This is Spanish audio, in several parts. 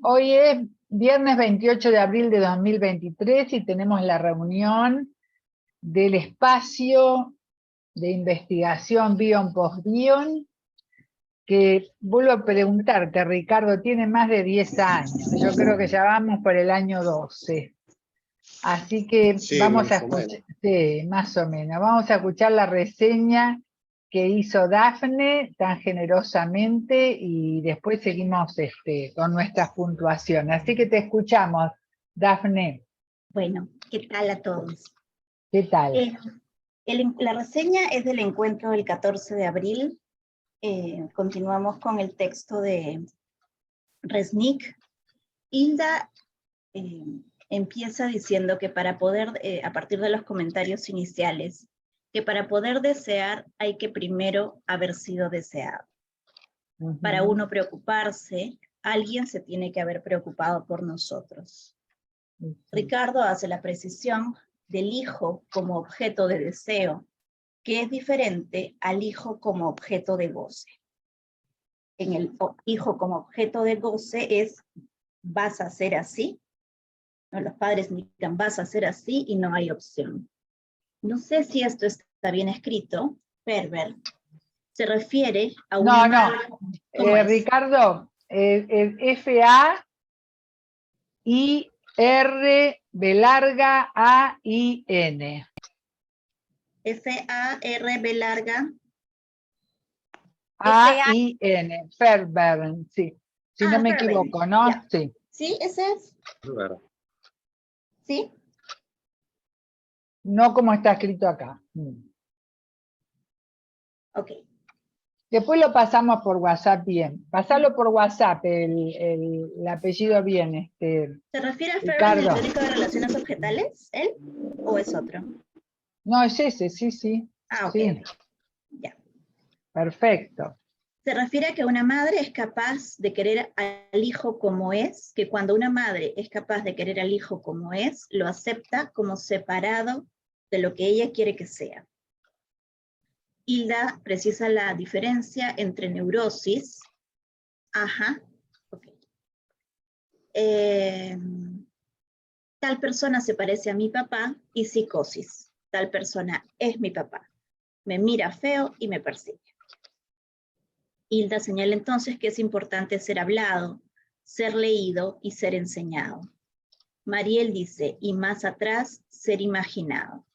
Hoy es viernes 28 de abril de 2023 y tenemos la reunión del espacio de investigación Bion Post Bion, que vuelvo a preguntarte, Ricardo, tiene más de 10 años. Yo creo que ya vamos por el año 12. Así que Sí, vamos a más o menos. escuchar, sí, más o menos, vamos a escuchar la reseña que hizo Dafne tan generosamente y después seguimos con nuestras puntuaciones. Así que te escuchamos, Dafne. Bueno, ¿qué tal a todos? ¿Qué tal? La reseña es del encuentro del 14 de abril. Continuamos con el texto de Resnick. Hilda empieza diciendo que para poder, a partir de los comentarios iniciales, que para poder desear hay que primero haber sido deseado. Para uno preocuparse, alguien se tiene que haber preocupado por nosotros. Ricardo hace la precisión del hijo como objeto de deseo, que es diferente al hijo como objeto de goce. En el hijo como objeto de goce es, vas a ser así. No, los padres indican, vas a ser así y no hay opción. No sé si esto está bien escrito, Ferber. Se refiere a una madre. Ricardo, F-A-I-R B larga A-I-N. F-A-R-B larga. A-I-N, Ferber, sí. Si no me equivoco, ¿no? Ya. Sí. ¿Sí? ¿Ese es? Claro. ¿Sí? No como está escrito acá. Ok. Después lo pasamos por WhatsApp bien. Pasalo por WhatsApp, el apellido bien. ¿Se refiere a Ferber Ricardo. en el teórico de relaciones objetales, él? ¿O es otro? No, es ese, sí. Ah, ok, sí. ok. Ya. Perfecto. Se refiere a que una madre es capaz de querer al hijo como es, que cuando una madre es capaz de querer al hijo como es, lo acepta como separado de lo que ella quiere que sea. Hilda precisa la diferencia entre neurosis, tal persona se parece a mi papá, y psicosis, tal persona es mi papá, me mira feo y me persigue. Hilda señala entonces que es importante ser hablado, ser leído y ser enseñado. Mariel dice, y más atrás, ser imaginado.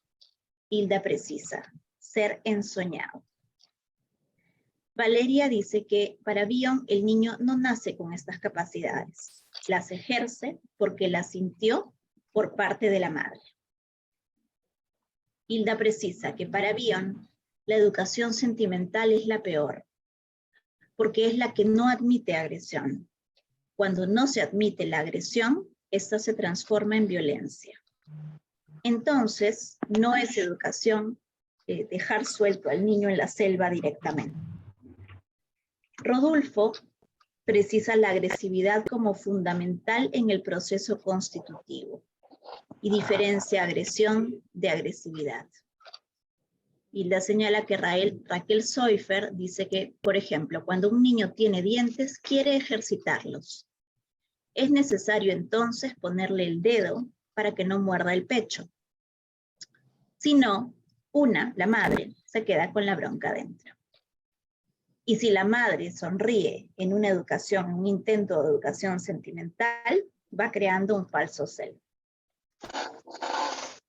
Hilda precisa, ser ensoñado. Valeria dice que para Bion el niño no nace con estas capacidades, las ejerce porque las sintió por parte de la madre. Hilda precisa que para Bion la educación sentimental es la peor, porque es la que no admite agresión. Cuando no se admite la agresión, esta se transforma en violencia. Entonces, no es educación dejar suelto al niño en la selva directamente. Rodulfo precisa la agresividad como fundamental en el proceso constitutivo y diferencia agresión de agresividad. Hilda señala que Raquel Soifer dice que, por ejemplo, cuando un niño tiene dientes, quiere ejercitarlos. Es necesario entonces ponerle el dedo para que no muerda el pecho. Si no, la madre, se queda con la bronca adentro. Y si la madre sonríe en una educación, en un intento de educación sentimental, va creando un falso celo.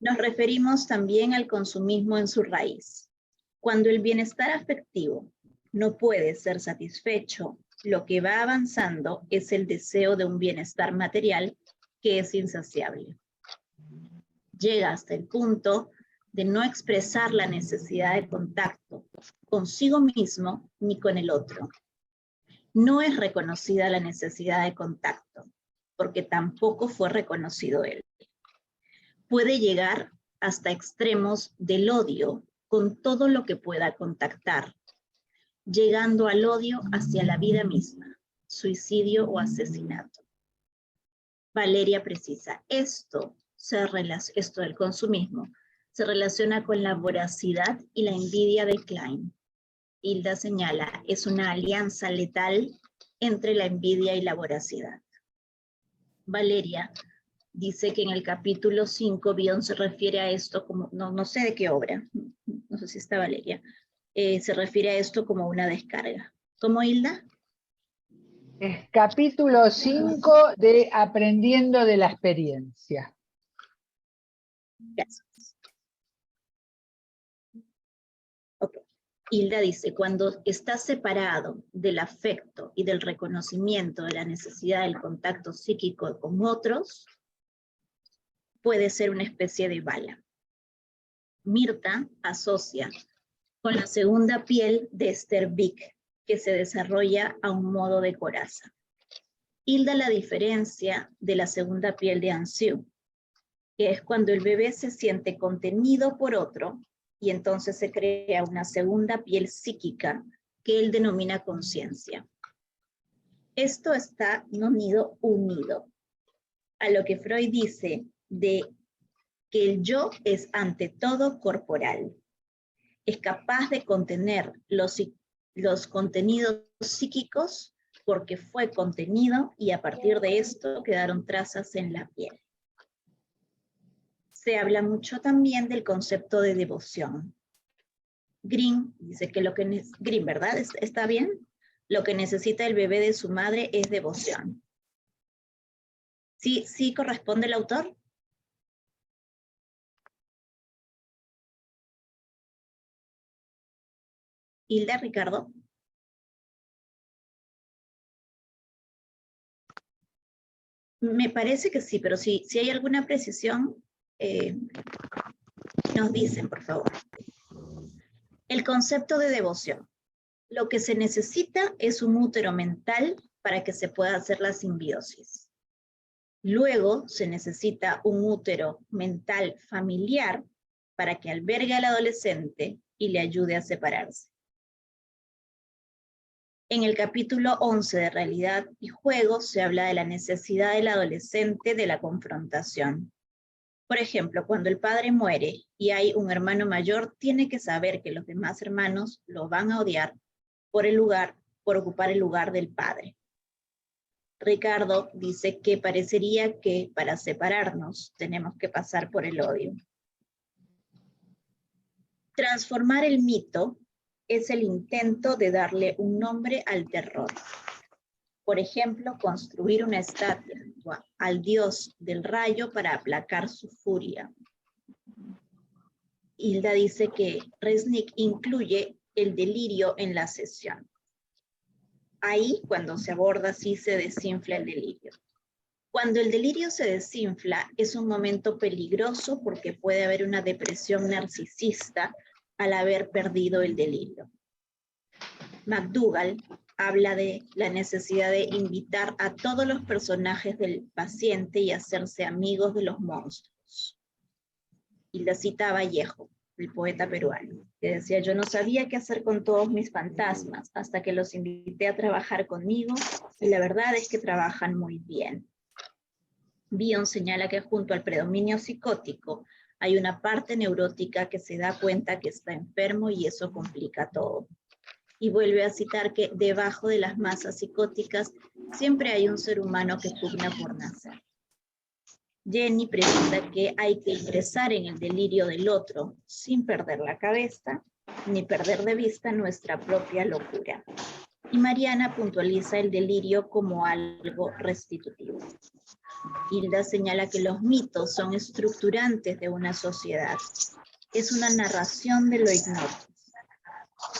Nos referimos también al consumismo en su raíz. Cuando el bienestar afectivo no puede ser satisfecho, lo que va avanzando es el deseo de un bienestar material que es insaciable. Llega hasta el punto de no expresar la necesidad de contacto consigo mismo ni con el otro. No es reconocida la necesidad de contacto, porque tampoco fue reconocido él. Puede llegar hasta extremos del odio con todo lo que pueda contactar, llegando al odio hacia la vida misma, suicidio o asesinato. Valeria precisa, esto del consumismo se relaciona con la voracidad y la envidia de Klein. Hilda señala, es una alianza letal entre la envidia y la voracidad. Valeria dice que en el capítulo 5 Bion se refiere a esto como, no sé de qué obra, no sé si está Valeria, se refiere a esto como una descarga. ¿Cómo, Hilda? Es capítulo 5 de Aprendiendo de la Experiencia. Gracias. Ok. Hilda dice, cuando estás separado del afecto y del reconocimiento de la necesidad del contacto psíquico con otros, puede ser una especie de bala. Mirta asocia con la segunda piel de Esther Vick, que se desarrolla a un modo de coraza. Hilda la diferencia de la segunda piel de Ansiu, que es cuando el bebé se siente contenido por otro y entonces se crea una segunda piel psíquica que él denomina conciencia. Esto está no unido a lo que Freud dice de que el yo es ante todo corporal. Es capaz de contener los contenidos psíquicos porque fue contenido y a partir de esto quedaron trazas en la piel. Se habla mucho también del concepto de devoción. Green dice que Green, ¿verdad? ¿Está bien? Lo que necesita el bebé de su madre es devoción. ¿Sí corresponde el autor? Hilda, Ricardo. Me parece que sí, pero si hay alguna precisión, nos dicen, por favor. El concepto de devoción. Lo que se necesita es un útero mental para que se pueda hacer la simbiosis. Luego se necesita un útero mental familiar para que albergue al adolescente y le ayude a separarse. En el capítulo 11 de Realidad y Juego se habla de la necesidad del adolescente de la confrontación. Por ejemplo, cuando el padre muere y hay un hermano mayor, tiene que saber que los demás hermanos lo van a odiar por ocupar el lugar del padre. Ricardo dice que parecería que para separarnos tenemos que pasar por el odio. Transformar el mito es el intento de darle un nombre al terror. Por ejemplo, construir una estatua al dios del rayo para aplacar su furia. Hilda dice que Resnick incluye el delirio en la sesión. Ahí, cuando se aborda, sí se desinfla el delirio. Cuando el delirio se desinfla, es un momento peligroso porque puede haber una depresión narcisista al haber perdido el delirio. McDougall habla de la necesidad de invitar a todos los personajes del paciente y hacerse amigos de los monstruos. Y la cita a Vallejo, el poeta peruano, que decía, yo no sabía qué hacer con todos mis fantasmas hasta que los invité a trabajar conmigo y la verdad es que trabajan muy bien. Bion señala que junto al predominio psicótico hay una parte neurótica que se da cuenta que está enfermo y eso complica todo. Y vuelve a citar que debajo de las masas psicóticas siempre hay un ser humano que pugna por nacer. Jenny pregunta que hay que ingresar en el delirio del otro sin perder la cabeza ni perder de vista nuestra propia locura. Y Mariana puntualiza el delirio como algo restitutivo. Hilda señala que los mitos son estructurantes de una sociedad. Es una narración de lo ignoto.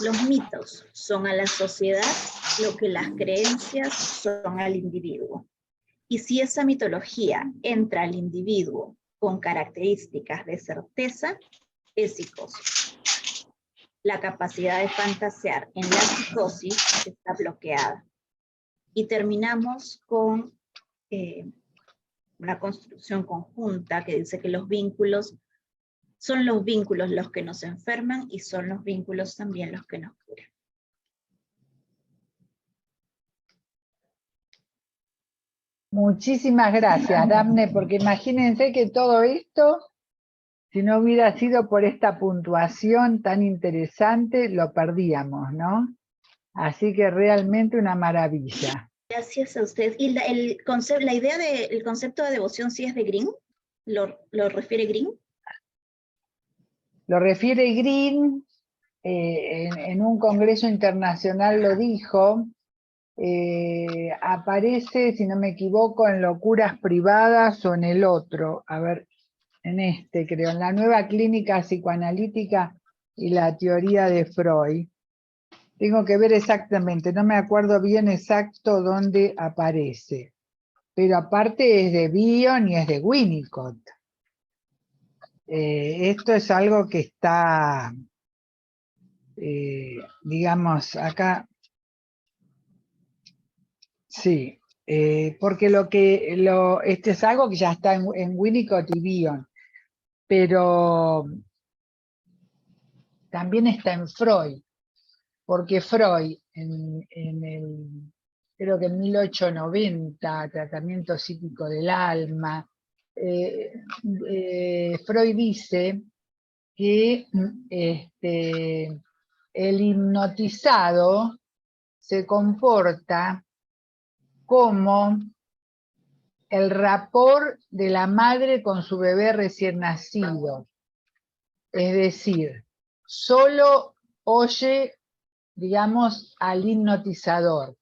Los mitos son a la sociedad lo que las creencias son al individuo. Y si esa mitología entra al individuo con características de certeza, es psicosis. La capacidad de fantasear en la psicosis está bloqueada. Y terminamos con una construcción conjunta que dice que los vínculos son los vínculos los que nos enferman y son los vínculos también los que nos curan. Muchísimas gracias, Dafne, porque imagínense que todo esto, si no hubiera sido por esta puntuación tan interesante, lo perdíamos, ¿no? Así que realmente una maravilla. Gracias a usted. ¿Y la idea del concepto de devoción sí es de Green? ¿Lo refiere Green? Lo refiere Green, en un congreso internacional lo dijo, aparece, si no me equivoco, en Locuras Privadas o en el otro, a ver, en este creo, en la Nueva Clínica Psicoanalítica y la Teoría de Freud. Tengo que ver exactamente, no me acuerdo bien exacto dónde aparece, pero aparte es de Bion y es de Winnicott. Esto es algo que está, digamos, acá, sí, porque este es algo que ya está en Winnicott y Bion, pero también está en Freud, porque Freud, creo que en 1890, Tratamiento Psíquico del Alma, Freud dice que el hipnotizado se comporta como el rapport de la madre con su bebé recién nacido. Es decir, solo oye, digamos, al hipnotizador.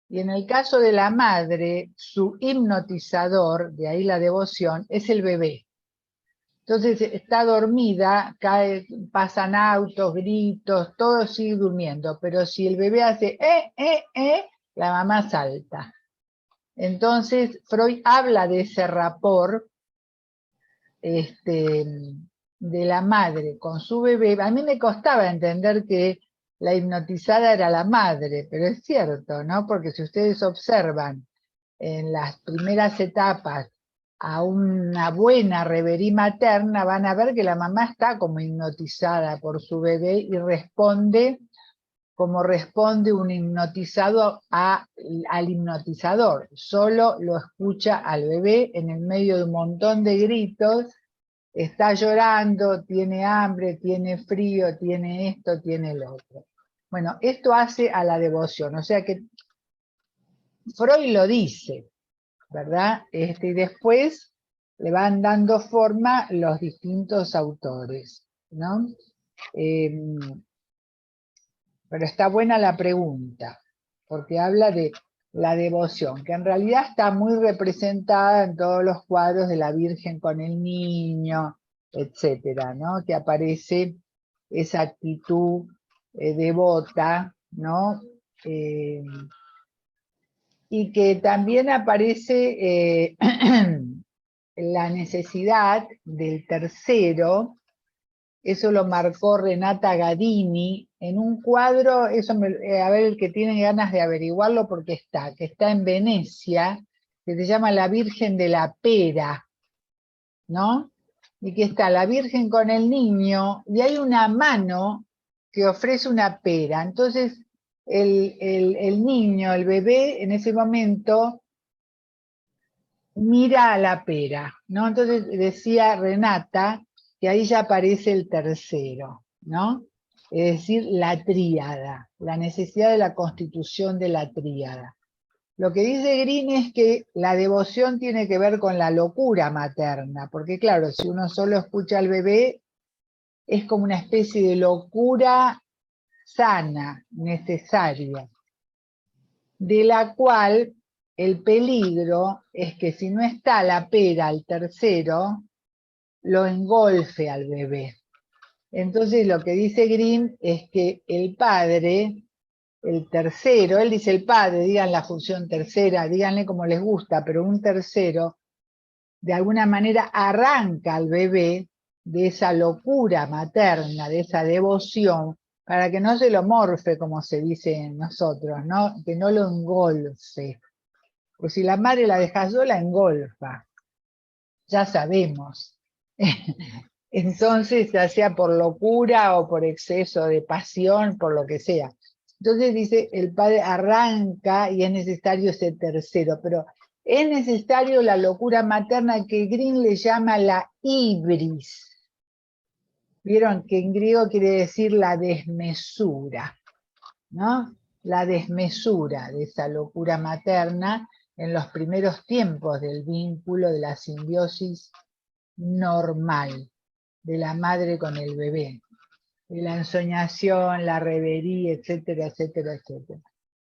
Y en el caso de la madre, su hipnotizador, de ahí la devoción, es el bebé. Entonces está dormida, pasan autos, gritos, todo sigue durmiendo, pero si el bebé hace la mamá salta. Entonces Freud habla de ese rapport de la madre con su bebé. A mí me costaba entender que la hipnotizada era la madre, pero es cierto, ¿no? Porque si ustedes observan en las primeras etapas a una buena reverie materna, van a ver que la mamá está como hipnotizada por su bebé y responde como responde un hipnotizado al hipnotizador. Solo lo escucha al bebé en el medio de un montón de gritos, está llorando, tiene hambre, tiene frío, tiene esto, tiene lo otro. Bueno, esto hace a la devoción, o sea que Freud lo dice, ¿verdad? Y después le van dando forma los distintos autores, ¿no? Pero está buena la pregunta, porque habla de la devoción, que en realidad está muy representada en todos los cuadros de la Virgen con el niño, etcétera, ¿no? Que aparece esa actitud devota, ¿no? Y que también aparece la necesidad del tercero. Eso lo marcó Renata Gadini en un cuadro, a ver, el que tiene ganas de averiguarlo porque que está en Venecia, que se llama La Virgen de la Pera, ¿no? Y que está la Virgen con el niño, y hay una mano que ofrece una pera. Entonces, el niño, el bebé, en ese momento, mira a la pera, ¿no? Entonces decía Renata que ahí ya aparece el tercero, ¿no? Es decir, la tríada, la necesidad de la constitución de la tríada. Lo que dice Green es que la devoción tiene que ver con la locura materna, porque claro, si uno solo escucha al bebé, es como una especie de locura sana, necesaria, de la cual el peligro es que si no está la pera al tercero, lo engolfe al bebé. Entonces lo que dice Green es que el padre, el tercero, él dice el padre, digan la función tercera, díganle como les gusta, pero un tercero, de alguna manera arranca al bebé de esa locura materna, de esa devoción, para que no se lo morfe, como se dice en nosotros, ¿no? Que no lo engolfe. Pues si la madre la deja sola, engolfa. Ya sabemos. Entonces, ya sea por locura o por exceso de pasión, por lo que sea. Entonces dice, el padre arranca y es necesario ese tercero, pero es necesario la locura materna que Green le llama la ibris. Vieron que en griego quiere decir la desmesura, ¿no? la desmesura de esa locura materna en los primeros tiempos del vínculo de la simbiosis normal de la madre con el bebé, de la ensoñación, la revería, etcétera, etcétera, etcétera.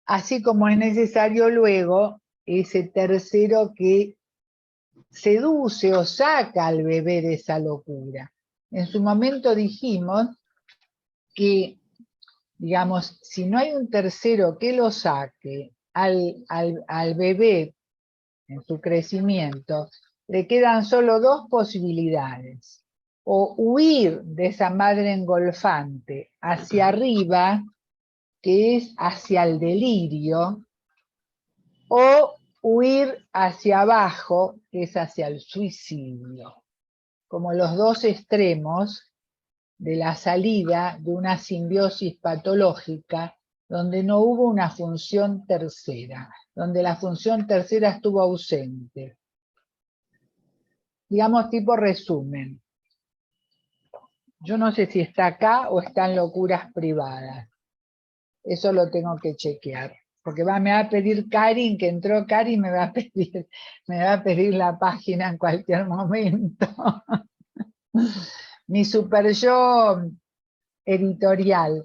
Así como es necesario luego ese tercero que seduce o saca al bebé de esa locura. En su momento dijimos que, digamos, si no hay un tercero que lo saque al bebé en su crecimiento, le quedan solo dos posibilidades: o huir de esa madre engolfante hacia arriba, que es hacia el delirio, o huir hacia abajo, que es hacia el suicidio, como los dos extremos de la salida de una simbiosis patológica donde no hubo una función tercera, donde la función tercera estuvo ausente. Digamos, tipo resumen. Yo no sé si está acá o está en locuras privadas. Eso lo tengo que chequear. Porque me va a pedir Karin, que entró Karin, me va a pedir la página en cualquier momento. Mi super yo editorial.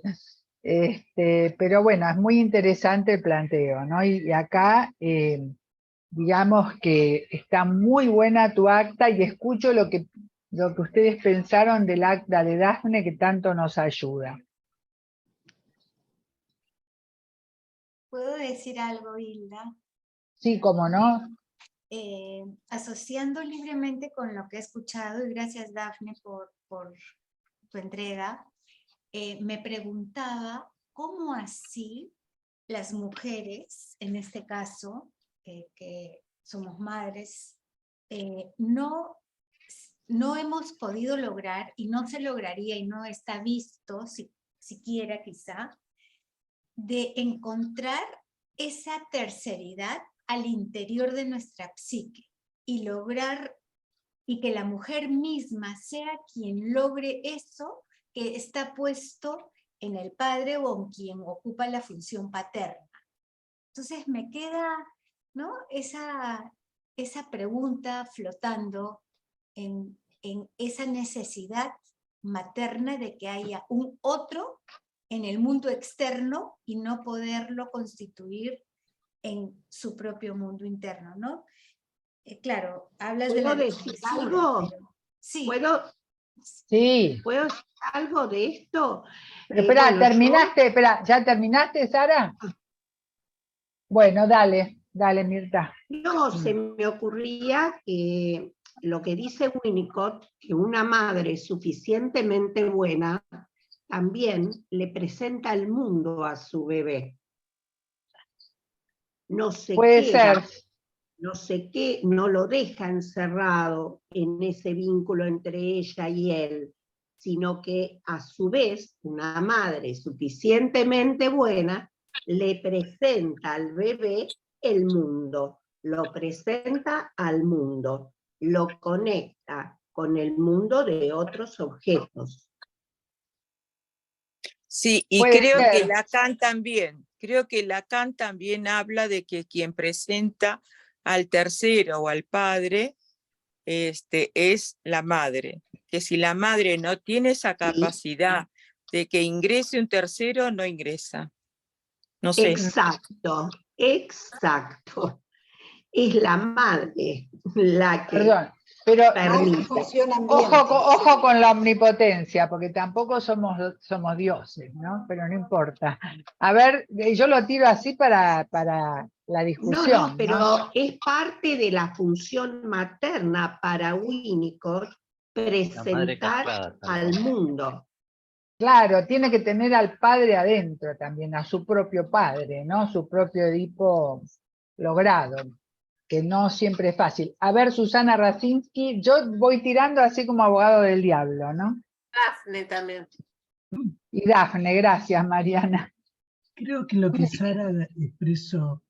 Pero bueno, es muy interesante el planteo, ¿no? Y acá, digamos que está muy buena tu acta y escucho lo que ustedes pensaron del acta de Dafne, que tanto nos ayuda. ¿Puedo decir algo, Hilda? Sí, cómo no. Asociando libremente con lo que he escuchado, y gracias, Dafne, por tu entrega, me preguntaba cómo así las mujeres, en este caso, que somos madres, no hemos podido lograr, y no se lograría, y no está visto, siquiera quizá, de encontrar esa terceridad al interior de nuestra psique y lograr, y que la mujer misma sea quien logre eso que está puesto en el padre o en quien ocupa la función paterna. Entonces me queda, ¿no?, esa pregunta flotando en esa necesidad materna de que haya un otro en el mundo externo y no poderlo constituir en su propio mundo interno, ¿no? Claro, hablas de la decir algo? pero, sí. Sí. ¿Puedo decir algo de esto? Pero espera, bueno, ¿terminaste? ¿Ya terminaste, Sara? Bueno, dale, Mirta. No, se me ocurría que lo que dice Winnicott, que una madre suficientemente buena también le presenta el mundo a su bebé. No se Puede queda, ser. no sé qué, no lo deja encerrado en ese vínculo entre ella y él, sino que a su vez una madre suficientemente buena le presenta al bebé el mundo, lo presenta al mundo, lo conecta con el mundo de otros objetos. Sí, y creo que Lacan también habla de que quien presenta al tercero o al padre es la madre, que si la madre no tiene esa capacidad de que ingrese un tercero, no ingresa. No sé. Exacto. Es la madre la que Perdón, pero ojo con la omnipotencia, porque tampoco somos dioses, ¿no? Pero no importa. A ver, yo lo tiro así para la discusión. No, pero es parte de la función materna para Winnicott presentar al mundo. Claro, tiene que tener al padre adentro también, a su propio padre, ¿no? Su propio Edipo logrado, que no siempre es fácil. A ver, Susana Racinski, yo voy tirando así como abogado del diablo, ¿no? Dafne también. Y Dafne, gracias, Mariana. Creo que lo que Sara expresó,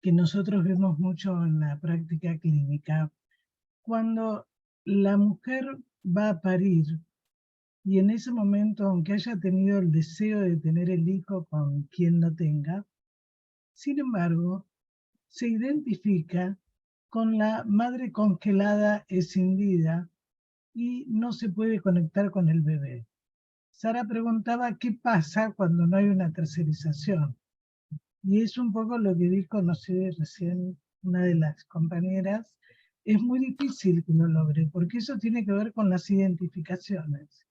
que nosotros vemos mucho en la práctica clínica, cuando la mujer va a parir, y en ese momento, aunque haya tenido el deseo de tener el hijo con quien lo tenga, sin embargo, se identifica con la madre congelada escindida y no se puede conectar con el bebé. Sara preguntaba qué pasa cuando no hay una tercerización. Y es un poco lo que dijo, no sé, recién una de las compañeras. Es muy difícil que lo logre, porque eso tiene que ver con las identificaciones.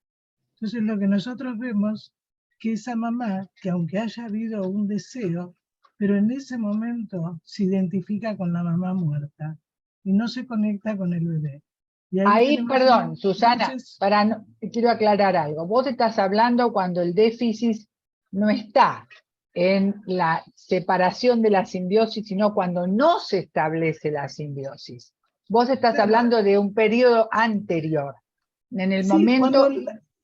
Entonces lo que nosotros vemos, que esa mamá, que aunque haya habido un deseo, pero en ese momento se identifica con la mamá muerta y no se conecta con el bebé. Y Ahí, tenemos perdón, Susana, entonces, quiero aclarar algo. Vos estás hablando cuando el déficit no está en la separación de la simbiosis, sino cuando no se establece la simbiosis. Vos estás claro, hablando de un periodo anterior. En el sí, momento,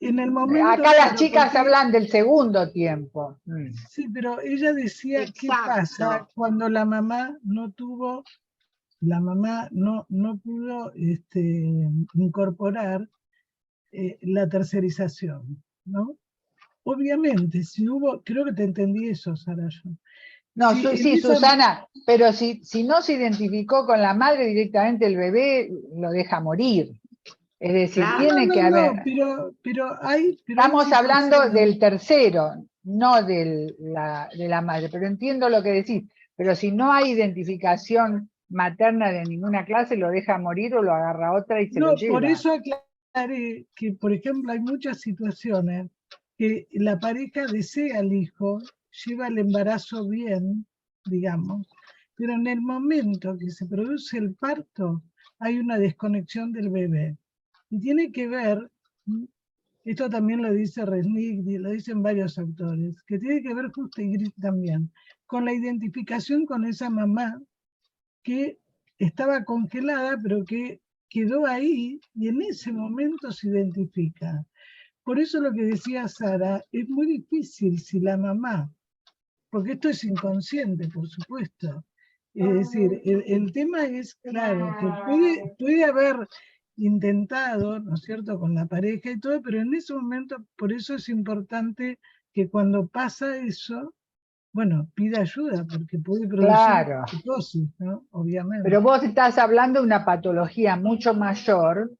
en el momento, acá las claro, chicas porque hablan del segundo tiempo. sí, pero ella decía, ¿qué pasa Exacto. cuando la mamá no tuvo, la mamá no pudo incorporar la tercerización, ¿no? Obviamente, si hubo, creo que te entendí eso, Sara. No, Si en sí, esa, Susana, pero si no se identificó con la madre directamente, el bebé lo deja morir. Es decir, Claro. tiene que haber. pero hay Estamos hablando situaciones, del tercero, no de la madre, pero entiendo lo que decís. Pero si no hay identificación materna de ninguna clase, lo deja morir o lo agarra otra y se lo no, por lleva. eso aclaré que, por ejemplo, hay muchas situaciones que la pareja desea al hijo, lleva el embarazo bien, digamos, pero en el momento que se produce el parto, hay una desconexión del bebé. Y tiene que ver, esto también lo dice Resnick, lo dicen varios autores, que tiene que ver justo y Gris también, con la identificación con esa mamá que estaba congelada, pero que quedó ahí y en ese momento se identifica. Por eso lo que decía Sara, es muy difícil si la mamá, porque esto es inconsciente, por supuesto. Es decir, el tema es, claro, que puede haber intentado, ¿no es cierto?, con la pareja y todo, pero en ese momento, por eso es importante que cuando pasa eso, bueno, pida ayuda, porque puede producir Claro. psicosis, ¿no? Obviamente. Pero vos estás hablando de una patología mucho mayor,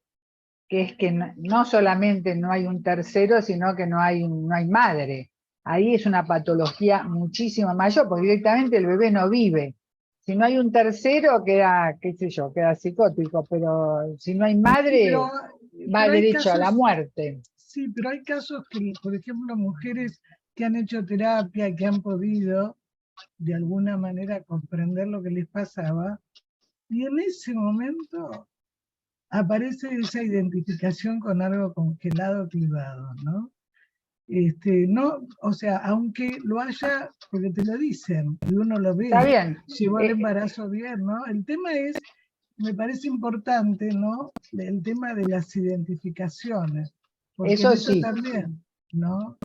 que es que no solamente no hay un tercero, sino que no hay madre. Ahí es una patología muchísimo mayor, porque directamente el bebé no vive. Si no hay un tercero, queda, qué sé yo, queda psicótico, pero si no hay madre, va Hay derecho a la casos, muerte. sí, pero hay casos que, por ejemplo, mujeres que han hecho terapia, que han podido de alguna manera comprender lo que les pasaba, y en ese momento aparece esa identificación con algo congelado, clivado, ¿no? No, o sea, aunque lo haya, porque te lo dicen, y uno lo ve, Está bien. llevó el embarazo bien, ¿no? El tema es, me parece importante, ¿no? El tema de las identificaciones, porque en Eso eso sí. también, ¿no?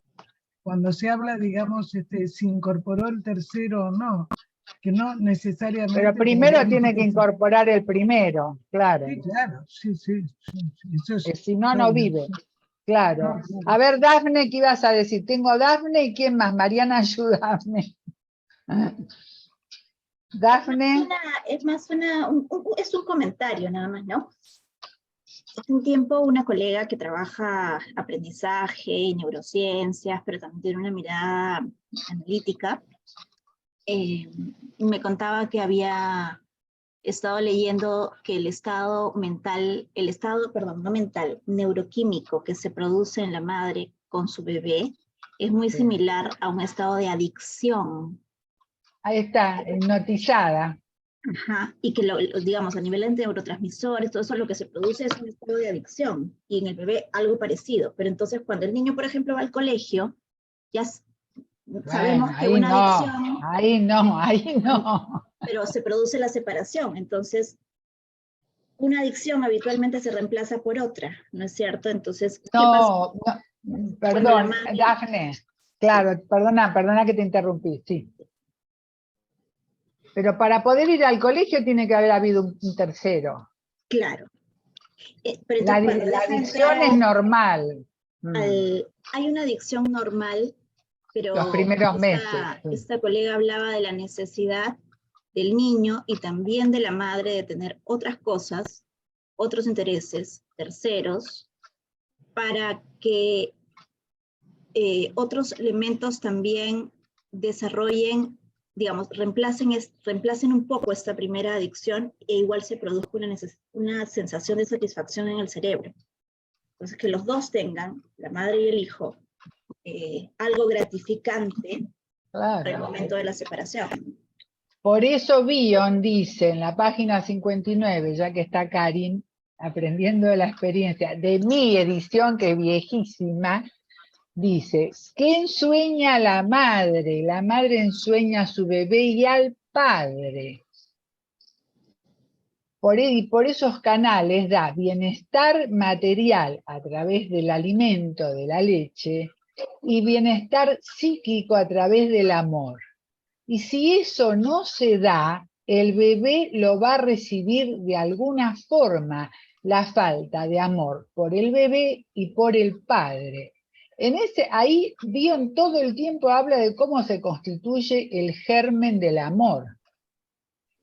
Cuando se habla, digamos, se incorporó el tercero o no, que no necesariamente. Pero primero tiene que incorporar el primero, claro. Sí, claro, sí, eso es Si no, no obvio. vive. Claro. No, claro. A ver, Dafne, ¿qué ibas a decir? Tengo a Dafne y ¿quién más? Mariana, ayúdame. Dafne. Es un comentario nada más, ¿no? Hace un tiempo una colega que trabaja aprendizaje y neurociencias, pero también tiene una mirada analítica, me contaba que había estado leyendo que el estado neuroquímico que se produce en la madre con su bebé es muy similar a un estado de adicción. Ahí está, hipnotizada. Ajá, y que digamos a nivel de neurotransmisores, todo eso lo que se produce es un estado de adicción, y en el bebé algo parecido. Pero entonces cuando el niño, por ejemplo, va al colegio, ya sabemos Bueno, que una adicción, ahí no. pero se produce la separación. Entonces, una adicción habitualmente se reemplaza por otra, ¿no es cierto? Entonces, ¿qué pasa? No, Cuando la perdón, madre, Dafne. sí. Claro, perdona que te interrumpí, sí. Pero para poder ir al colegio tiene que haber habido un tercero. Claro. Pero La entonces cuando deja adicción entrar, es normal. Hay una adicción normal, pero Los primeros meses. esta colega hablaba de la necesidad del niño y también de la madre de tener otras cosas, otros intereses, terceros, para que otros elementos también desarrollen, digamos, reemplacen un poco esta primera adicción e igual se produzca una sensación de satisfacción en el cerebro. Entonces, que los dos tengan, la madre y el hijo, algo gratificante al Claro. momento de la separación. Por eso Bion dice en la página 59, ya que está Karin, aprendiendo de la experiencia, de mi edición, que es viejísima, dice, ¿qué ensueña la madre? La madre ensueña a su bebé y al padre. Por esos canales da bienestar material a través del alimento, de la leche, y bienestar psíquico a través del amor. Y si eso no se da, el bebé lo va a recibir de alguna forma, la falta de amor por el bebé y por el padre. Ahí Bion todo el tiempo habla de cómo se constituye el germen del amor.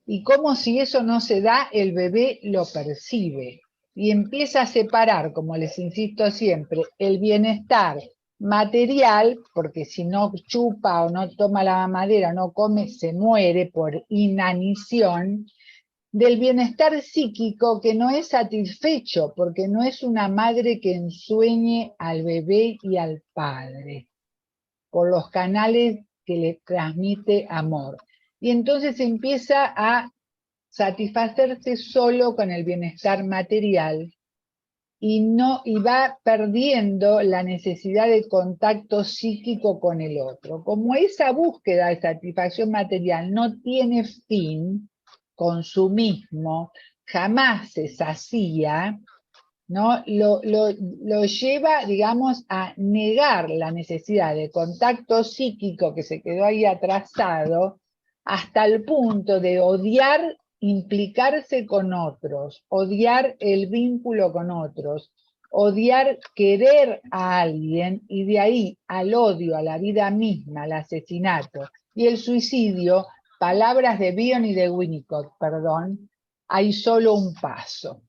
Y cómo si eso no se da, el bebé lo percibe. Y empieza a separar, como les insisto siempre, el bienestar material, porque si no chupa o no toma la mamadera, no come, se muere por inanición, del bienestar psíquico que no es satisfecho, porque no es una madre que ensueñe al bebé y al padre, por los canales que le transmite amor. Y entonces empieza a satisfacerse solo con el bienestar material y va perdiendo la necesidad de contacto psíquico con el otro. Como esa búsqueda de satisfacción material no tiene fin, consumismo, jamás se sacía, ¿no? Lo lleva, digamos, a negar la necesidad de contacto psíquico que se quedó ahí atrasado, hasta el punto de odiar implicarse con otros, odiar el vínculo con otros, odiar querer a alguien, y de ahí al odio a la vida misma, al asesinato y el suicidio, palabras de Bion y de Winnicott, perdón, hay solo un paso.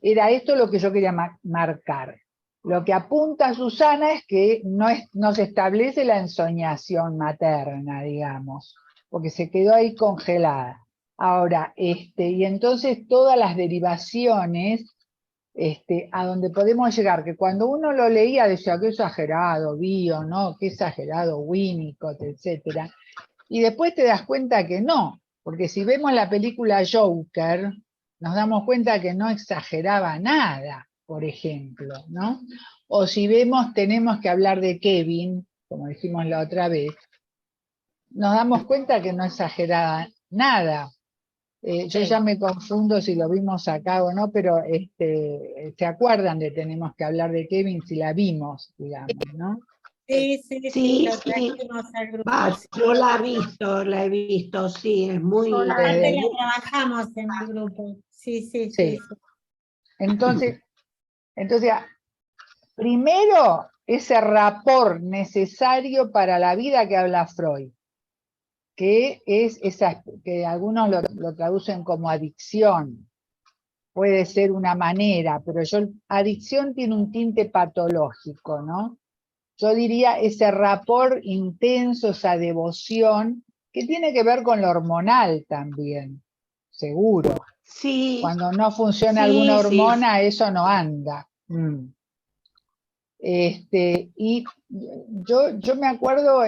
Era esto lo que yo quería marcar. Lo que apunta Susana es que no se establece la ensoñación materna, digamos, porque se quedó ahí congelada. Ahora, y entonces todas las derivaciones a donde podemos llegar, que cuando uno lo leía decía, qué exagerado, Bion, ¿no? Qué exagerado, Winnicott, etc. Y después te das cuenta que no, porque si vemos la película Joker, nos damos cuenta que no exageraba nada, por ejemplo, ¿no? O si vemos Tenemos que hablar de Kevin, como dijimos la otra vez, nos damos cuenta que no exageraba nada. Yo ya me confundo si lo vimos acá o no, pero ¿se acuerdan de Tenemos que hablar de Kevin? Si la vimos, digamos, ¿no? Sí, Sí, lo sí. trajimos al grupo. Yo la he visto, sí, es muy... Aparte la trabajamos en el grupo. Sí. Entonces, primero, ese rapport necesario para la vida que habla Freud, que es que algunos lo traducen como adicción. Puede ser una manera, pero adicción tiene un tinte patológico, ¿no? Yo diría ese rapport intenso, esa devoción, que tiene que ver con lo hormonal también, seguro. Sí. Cuando no funciona alguna hormona, eso no anda. Y yo me acuerdo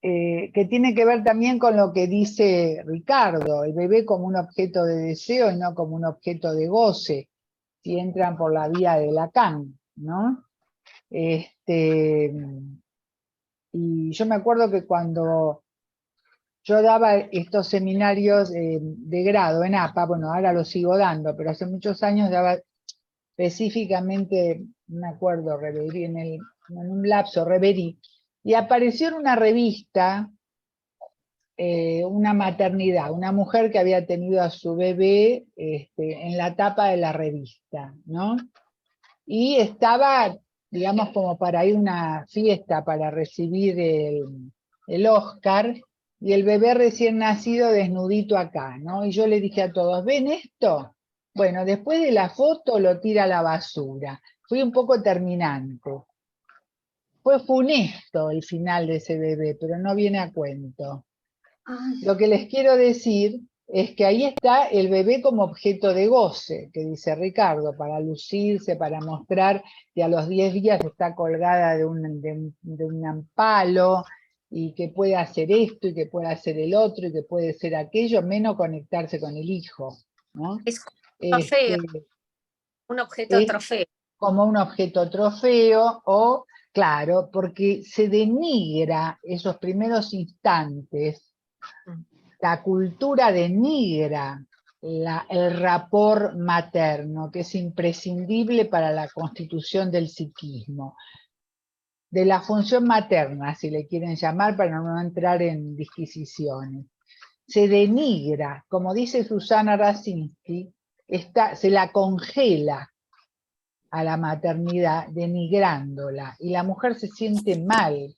que tiene que ver también con lo que dice Ricardo, el bebé como un objeto de deseo y no como un objeto de goce, si entran por la vía de Lacan, ¿no? Y yo me acuerdo que cuando yo daba estos seminarios de grado en APA, bueno, ahora los sigo dando, pero hace muchos años daba específicamente, no me acuerdo, Reverí, en un lapso, Reverí, y apareció en una revista una maternidad, una mujer que había tenido a su bebé en la tapa de la revista, ¿no? y estaba, digamos, como para ir a una fiesta para recibir el Oscar, y el bebé recién nacido desnudito acá, ¿no? Y yo le dije a todos, ¿ven esto? Bueno, después de la foto lo tira a la basura. Fui un poco terminante. Fue funesto el final de ese bebé, pero no viene a cuento. Lo que les quiero decir es que ahí está el bebé como objeto de goce, que dice Ricardo, para lucirse, para mostrar que a los 10 días está colgada de un palo, y que puede hacer esto, y que puede hacer el otro, y que puede ser aquello, menos conectarse con el hijo, ¿no? Es trofeo, un objeto es trofeo. como un objeto trofeo, o, claro, porque se denigra esos primeros instantes. La cultura denigra el rapport materno, que es imprescindible para la constitución del psiquismo, de la función materna, si le quieren llamar, para no entrar en disquisiciones. Se denigra, como dice Susana Rasinski, se la congela a la maternidad, denigrándola, y la mujer se siente mal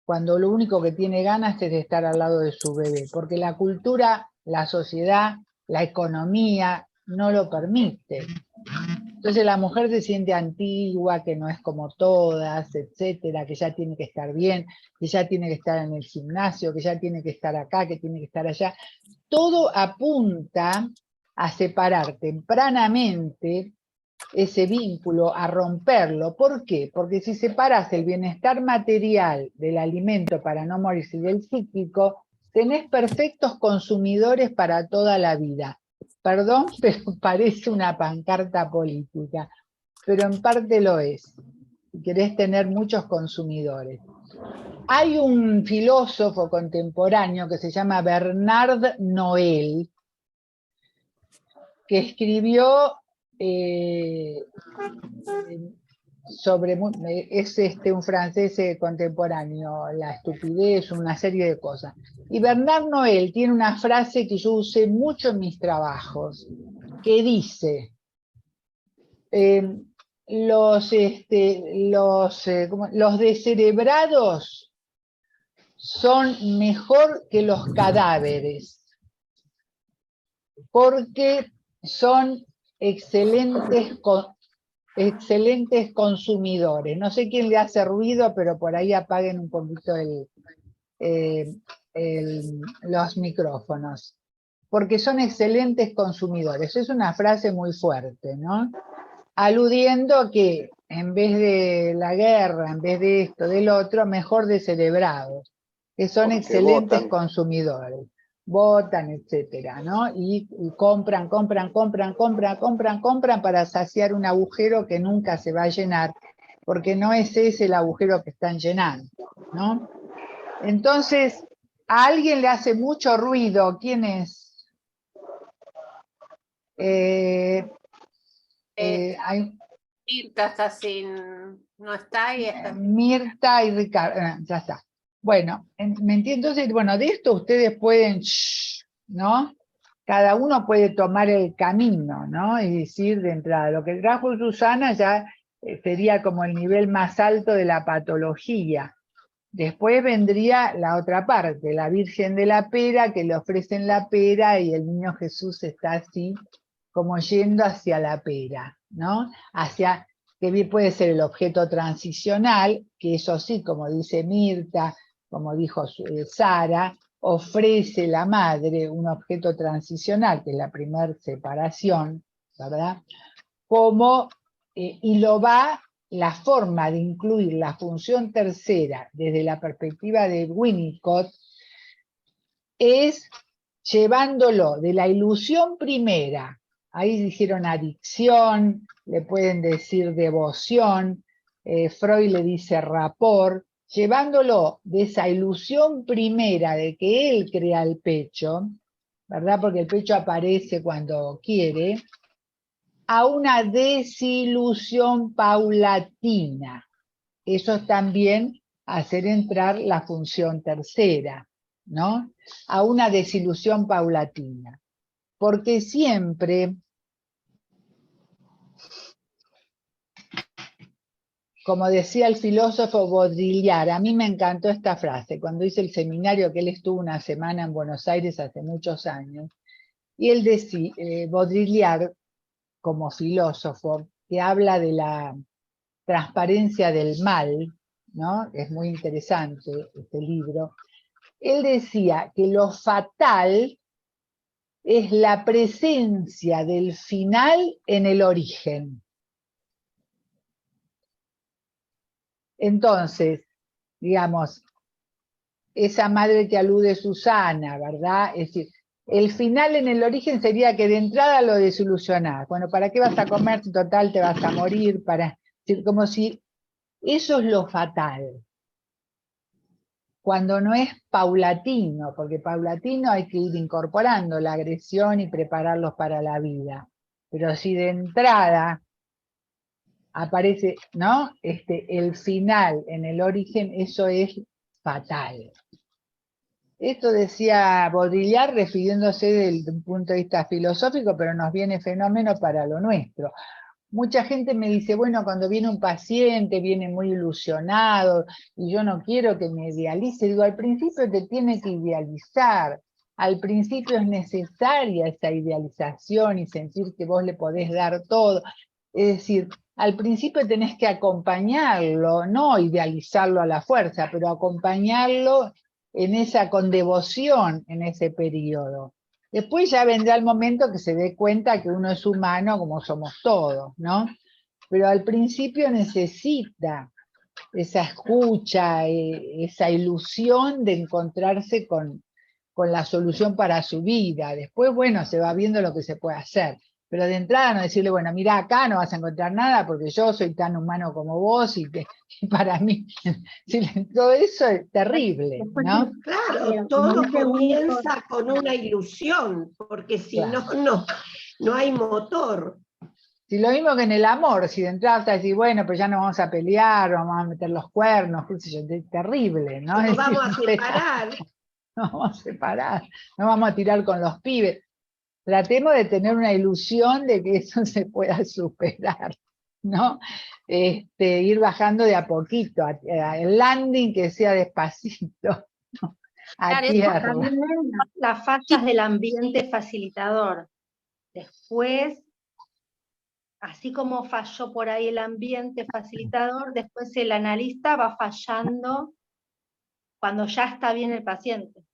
cuando lo único que tiene ganas es de estar al lado de su bebé, porque la cultura, la sociedad, la economía no lo permite. Entonces la mujer se siente antigua, que no es como todas, etcétera, que ya tiene que estar bien, que ya tiene que estar en el gimnasio, que ya tiene que estar acá, que tiene que estar allá. Todo apunta a separar tempranamente ese vínculo, a romperlo. ¿Por qué? Porque si separas el bienestar material del alimento para no morirse del psíquico, tenés perfectos consumidores para toda la vida. Perdón, pero parece una pancarta política, pero en parte lo es. Si querés tener muchos consumidores. Hay un filósofo contemporáneo que se llama Bernard Noël, que escribió es un francés contemporáneo, la estupidez, una serie de cosas. Y Bernard Noël tiene una frase que yo usé mucho en mis trabajos, que dice, los descerebrados son mejor que los cadáveres, porque son excelentes consumidores. No sé quién le hace ruido, pero por ahí apaguen un poquito los micrófonos. Porque son excelentes consumidores. Es una frase muy fuerte, ¿no? Aludiendo a que en vez de la guerra, en vez de esto, del otro, mejor descerebrados, que son Porque excelentes votan. consumidores. Votan, etcétera, ¿no? Y compran para saciar un agujero que nunca se va a llenar, porque no es ese el agujero que están llenando, ¿no? Entonces, a alguien le hace mucho ruido. ¿Quién es? Hay Mirta está no está y está. Mirta y Ricardo, ya está. Bueno, ¿me entiendo? Entonces, bueno, de esto ustedes pueden, ¿no? Cada uno puede tomar el camino, ¿no? Y decir de entrada, lo que trajo Susana ya sería como el nivel más alto de la patología. Después vendría la otra parte, la Virgen de la Pera, que le ofrecen la pera y el niño Jesús está así, como yendo hacia la pera, ¿no? Hacia, que bien puede ser el objeto transicional, que eso sí, como dice Mirta, como dijo Sara, ofrece la madre un objeto transicional, que es la primera separación, ¿verdad? Como, y lo va, la forma de incluir la función tercera desde la perspectiva de Winnicott es llevándolo de la ilusión primera, ahí dijeron adicción, le pueden decir devoción, Freud le dice rapport, llevándolo de esa ilusión primera de que él crea el pecho, ¿verdad? Porque el pecho aparece cuando quiere, a una desilusión paulatina. Eso es también hacer entrar la función tercera, ¿no? A una desilusión paulatina. Porque siempre como decía el filósofo Baudrillard, a mí me encantó esta frase, cuando hice el seminario que él estuvo una semana en Buenos Aires hace muchos años, y él decía, Baudrillard, como filósofo, que habla de la transparencia del mal, ¿no? Es muy interesante este libro. Él decía que lo fatal es la presencia del final en el origen. Entonces, digamos, esa madre que alude Susana, ¿verdad? Es decir, el final en el origen sería que de entrada lo desilusionás. Bueno, ¿para qué vas a comer si total te vas a morir? Es decir, como si eso es lo fatal. Cuando no es paulatino, porque paulatino hay que ir incorporando la agresión y prepararlos para la vida. Pero si de entrada aparece, ¿no? El final en el origen, eso es fatal. Esto decía Baudrillard refiriéndose desde un punto de vista filosófico, pero nos viene fenómeno para lo nuestro. Mucha gente me dice, bueno, cuando viene un paciente, viene muy ilusionado, y yo no quiero que me idealice. Digo, al principio te tiene que idealizar, al principio es necesaria esa idealización y sentir que vos le podés dar todo. Es decir, al principio tenés que acompañarlo, no idealizarlo a la fuerza, pero acompañarlo en esa con devoción en ese periodo. Después ya vendrá el momento que se dé cuenta que uno es humano como somos todos, ¿no? Pero al principio necesita esa escucha, esa ilusión de encontrarse con la solución para su vida. Después, bueno, se va viendo lo que se puede hacer. Pero de entrada no decirle, bueno, mira, acá no vas a encontrar nada porque yo soy tan humano como vos y para mí todo eso es terrible, ¿no? Claro, todo comienza con una ilusión, porque si Claro. no hay motor. Si lo mismo que en el amor, si de entrada vas a decir, bueno, pues ya no vamos a pelear, vamos a meter los cuernos, qué sé yo, terrible, ¿no? Nos Es decir, vamos a separar. nos vamos a separar, no vamos a tirar con los pibes. Tratemos de tener una ilusión de que eso se pueda superar, ¿no? Ir bajando de a poquito, el landing que sea despacito, ¿no? A Claro, eso tierra. también es las fallas del ambiente facilitador. Después, así como falló por ahí el ambiente facilitador, después el analista va fallando cuando ya está bien el paciente.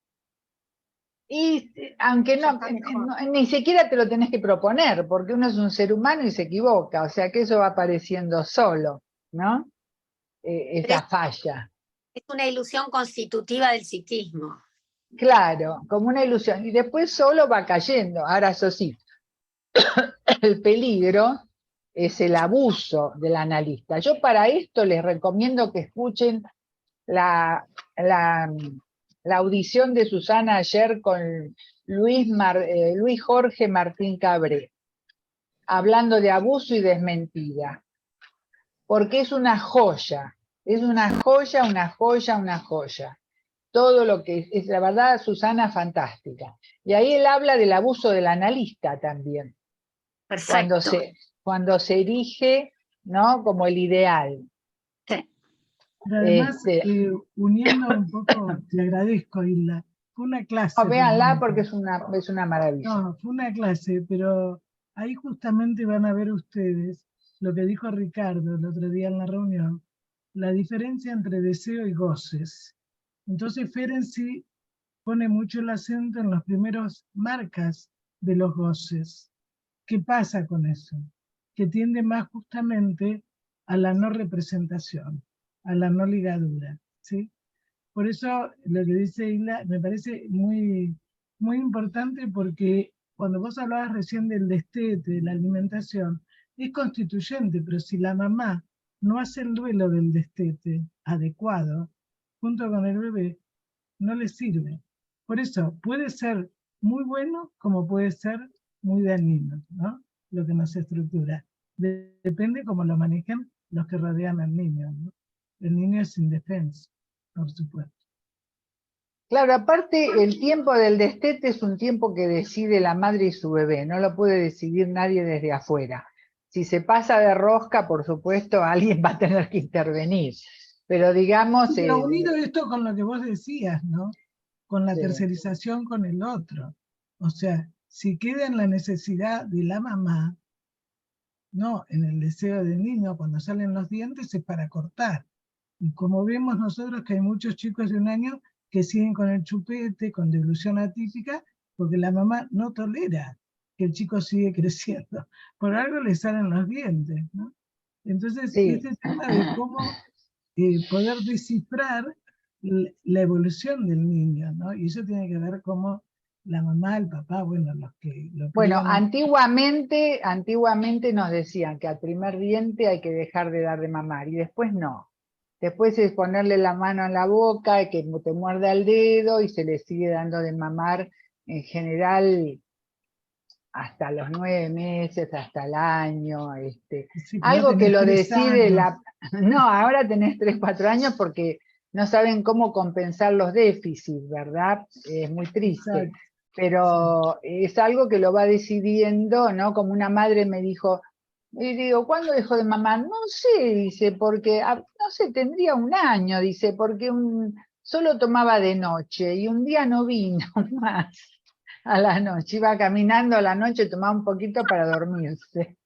Y aunque ni siquiera te lo tenés que proponer, porque uno es un ser humano y se equivoca, o sea que eso va apareciendo solo, ¿no? Esa falla. Es una ilusión constitutiva del psiquismo. Claro, como una ilusión. Y después solo va cayendo. Ahora, eso sí, el peligro es el abuso del analista. Yo para esto les recomiendo que escuchen la audición de Susana ayer con Luis Jorge Martín Cabré, hablando de abuso y desmentida, porque es una joya, una joya, una joya. Todo lo que es la verdad, Susana, fantástica. Y ahí él habla del abuso del analista también. Perfecto. Cuando se erige, ¿no? Como el ideal. Pero además, uniendo un poco, te agradezco, Hilda. Fue una clase. No, véanla porque es una maravilla. No, fue una clase, pero ahí justamente van a ver ustedes lo que dijo Ricardo el otro día en la reunión, la diferencia entre deseo y goces. Entonces Ferenczi pone mucho el acento en las primeras marcas de los goces. ¿Qué pasa con eso? Que tiende más justamente a la no representación, a la no ligadura, ¿sí? Por eso lo que dice Hilda me parece muy, muy importante, porque cuando vos hablabas recién del destete, de la alimentación, es constituyente, pero si la mamá no hace el duelo del destete adecuado, junto con el bebé, no le sirve. Por eso puede ser muy bueno como puede ser muy dañino, ¿no? Lo que nos estructura. Depende cómo lo manejen los que rodean al niño, ¿no? El niño es indefenso, por supuesto. Claro, aparte el tiempo del destete es un tiempo que decide la madre y su bebé, no lo puede decidir nadie desde afuera. Si se pasa de rosca, por supuesto, alguien va a tener que intervenir. Pero digamos... Pero unido esto con lo que vos decías, ¿no? Con la Sí. tercerización con el otro. O sea, si queda en la necesidad de la mamá, no en el deseo del niño, cuando salen los dientes es para cortar. Y como vemos nosotros que hay muchos chicos de 1 año que siguen con el chupete, con devolución atípica, porque la mamá no tolera que el chico sigue creciendo. Por algo le salen los dientes, ¿no? Entonces, Sí. este tema de cómo poder descifrar la evolución del niño, ¿no? Y eso tiene que ver cómo la mamá, el papá, bueno, los que lo Bueno, crían, antiguamente nos decían que al primer diente hay que dejar de dar de mamar y después no. Después es ponerle la mano en la boca, que te muerda el dedo y se le sigue dando de mamar en general hasta los 9 meses, hasta el año. sí, pero Algo que tenés lo 3 decide años. la... No, ahora tenés 3, 4 años porque no saben cómo compensar los déficits, ¿verdad? Es muy triste. Exacto. Pero es algo que lo va decidiendo, ¿no? Como una madre me dijo, y digo, ¿cuándo dejó de mamar? No sé, dice, porque, no sé, tendría 1 año, dice, porque solo tomaba de noche y un día no vino más a la noche, iba caminando a la noche, tomaba un poquito para dormirse.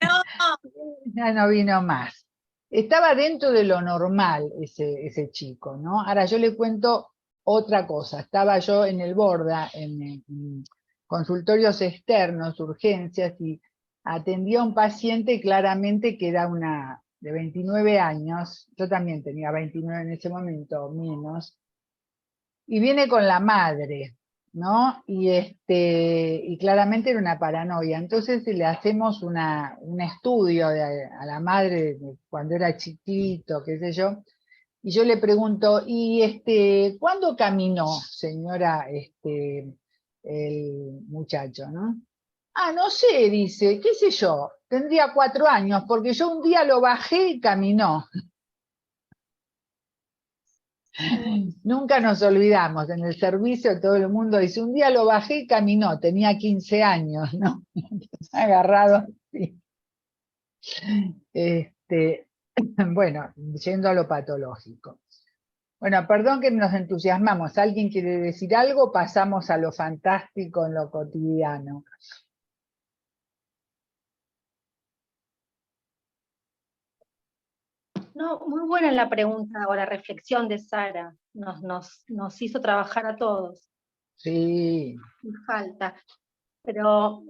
Ya no vino más. Estaba dentro de lo normal ese chico, ¿no? Ahora yo le cuento otra cosa. Estaba yo en el Borda, en consultorios externos, urgencias, y atendía a un paciente claramente que era una de 29 años, yo también tenía 29 en ese momento, menos, y viene con la madre, ¿no? Y claramente era una paranoia. Entonces le hacemos un estudio a la madre cuando era chiquito, qué sé yo, y yo le pregunto, ¿y cuándo caminó, señora, el muchacho, ¿no? Ah, no sé, dice, qué sé yo, tendría 4 años, porque yo un día lo bajé y caminó. Nunca nos olvidamos, en el servicio todo el mundo dice, un día lo bajé y caminó, tenía 15 años, ¿no? Agarrado así. Bueno, yendo a lo patológico. Bueno, perdón que nos entusiasmamos. ¿Alguien quiere decir algo? Pasamos a lo fantástico en lo cotidiano. No, muy buena la pregunta o la reflexión de Sara. Nos hizo trabajar a todos. Sí. Y falta. Pero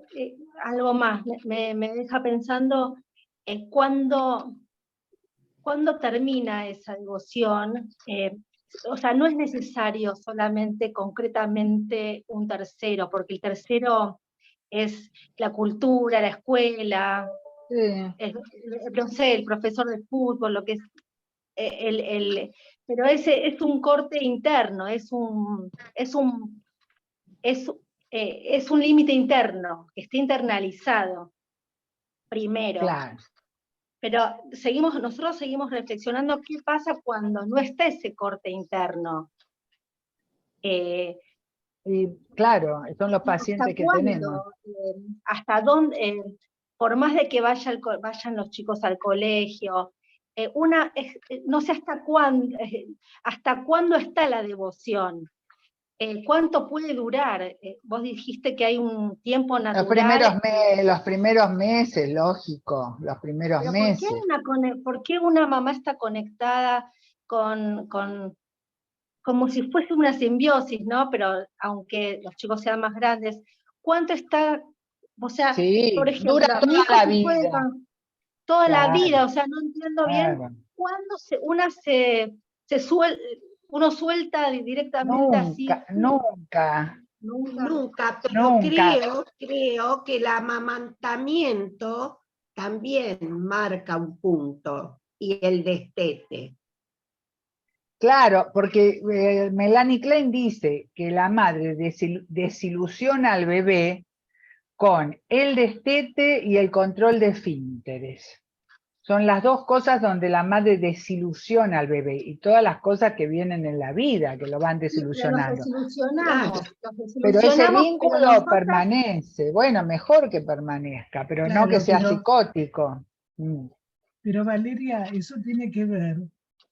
algo más, me deja pensando cuándo termina esa devoción. O sea, no es necesario solamente concretamente un tercero, porque el tercero es la cultura, la escuela, Sí. no sé, el profesor de fútbol, lo que es pero ese es un corte interno, es un límite interno, que está internalizado primero. Claro. Pero nosotros seguimos reflexionando qué pasa cuando no está ese corte interno. Y claro, son los pacientes que tenemos. ¿Hasta dónde? Por más de que vayan los chicos al colegio, no sé hasta cuándo está la devoción. ¿Cuánto puede durar? Vos dijiste que hay un tiempo natural. Los primeros meses, lógico, los primeros Pero meses. ¿por qué una mamá está conectada como si fuese una simbiosis, ¿no? Pero aunque los chicos sean más grandes, ¿cuánto está? O sea, Sí, por ejemplo, dura mi hijo toda la se puede vida. toda la Claro, vida, o sea, no entiendo bien claro. cuándo uno suelta directamente así. Nunca, Nunca, pero nunca. creo que el amamantamiento también marca un punto, y el destete. Claro, porque Melanie Klein dice que la madre desilusiona al bebé con el destete y el control de esfínteres. Son las dos cosas donde la madre desilusiona al bebé y todas las cosas que vienen en la vida que lo van Pero desilusionando. Pero ese pero vínculo nosotras permanece. Bueno, mejor que permanezca, pero no Claro, que sea pero psicótico. Mm. Pero Valeria, eso tiene que ver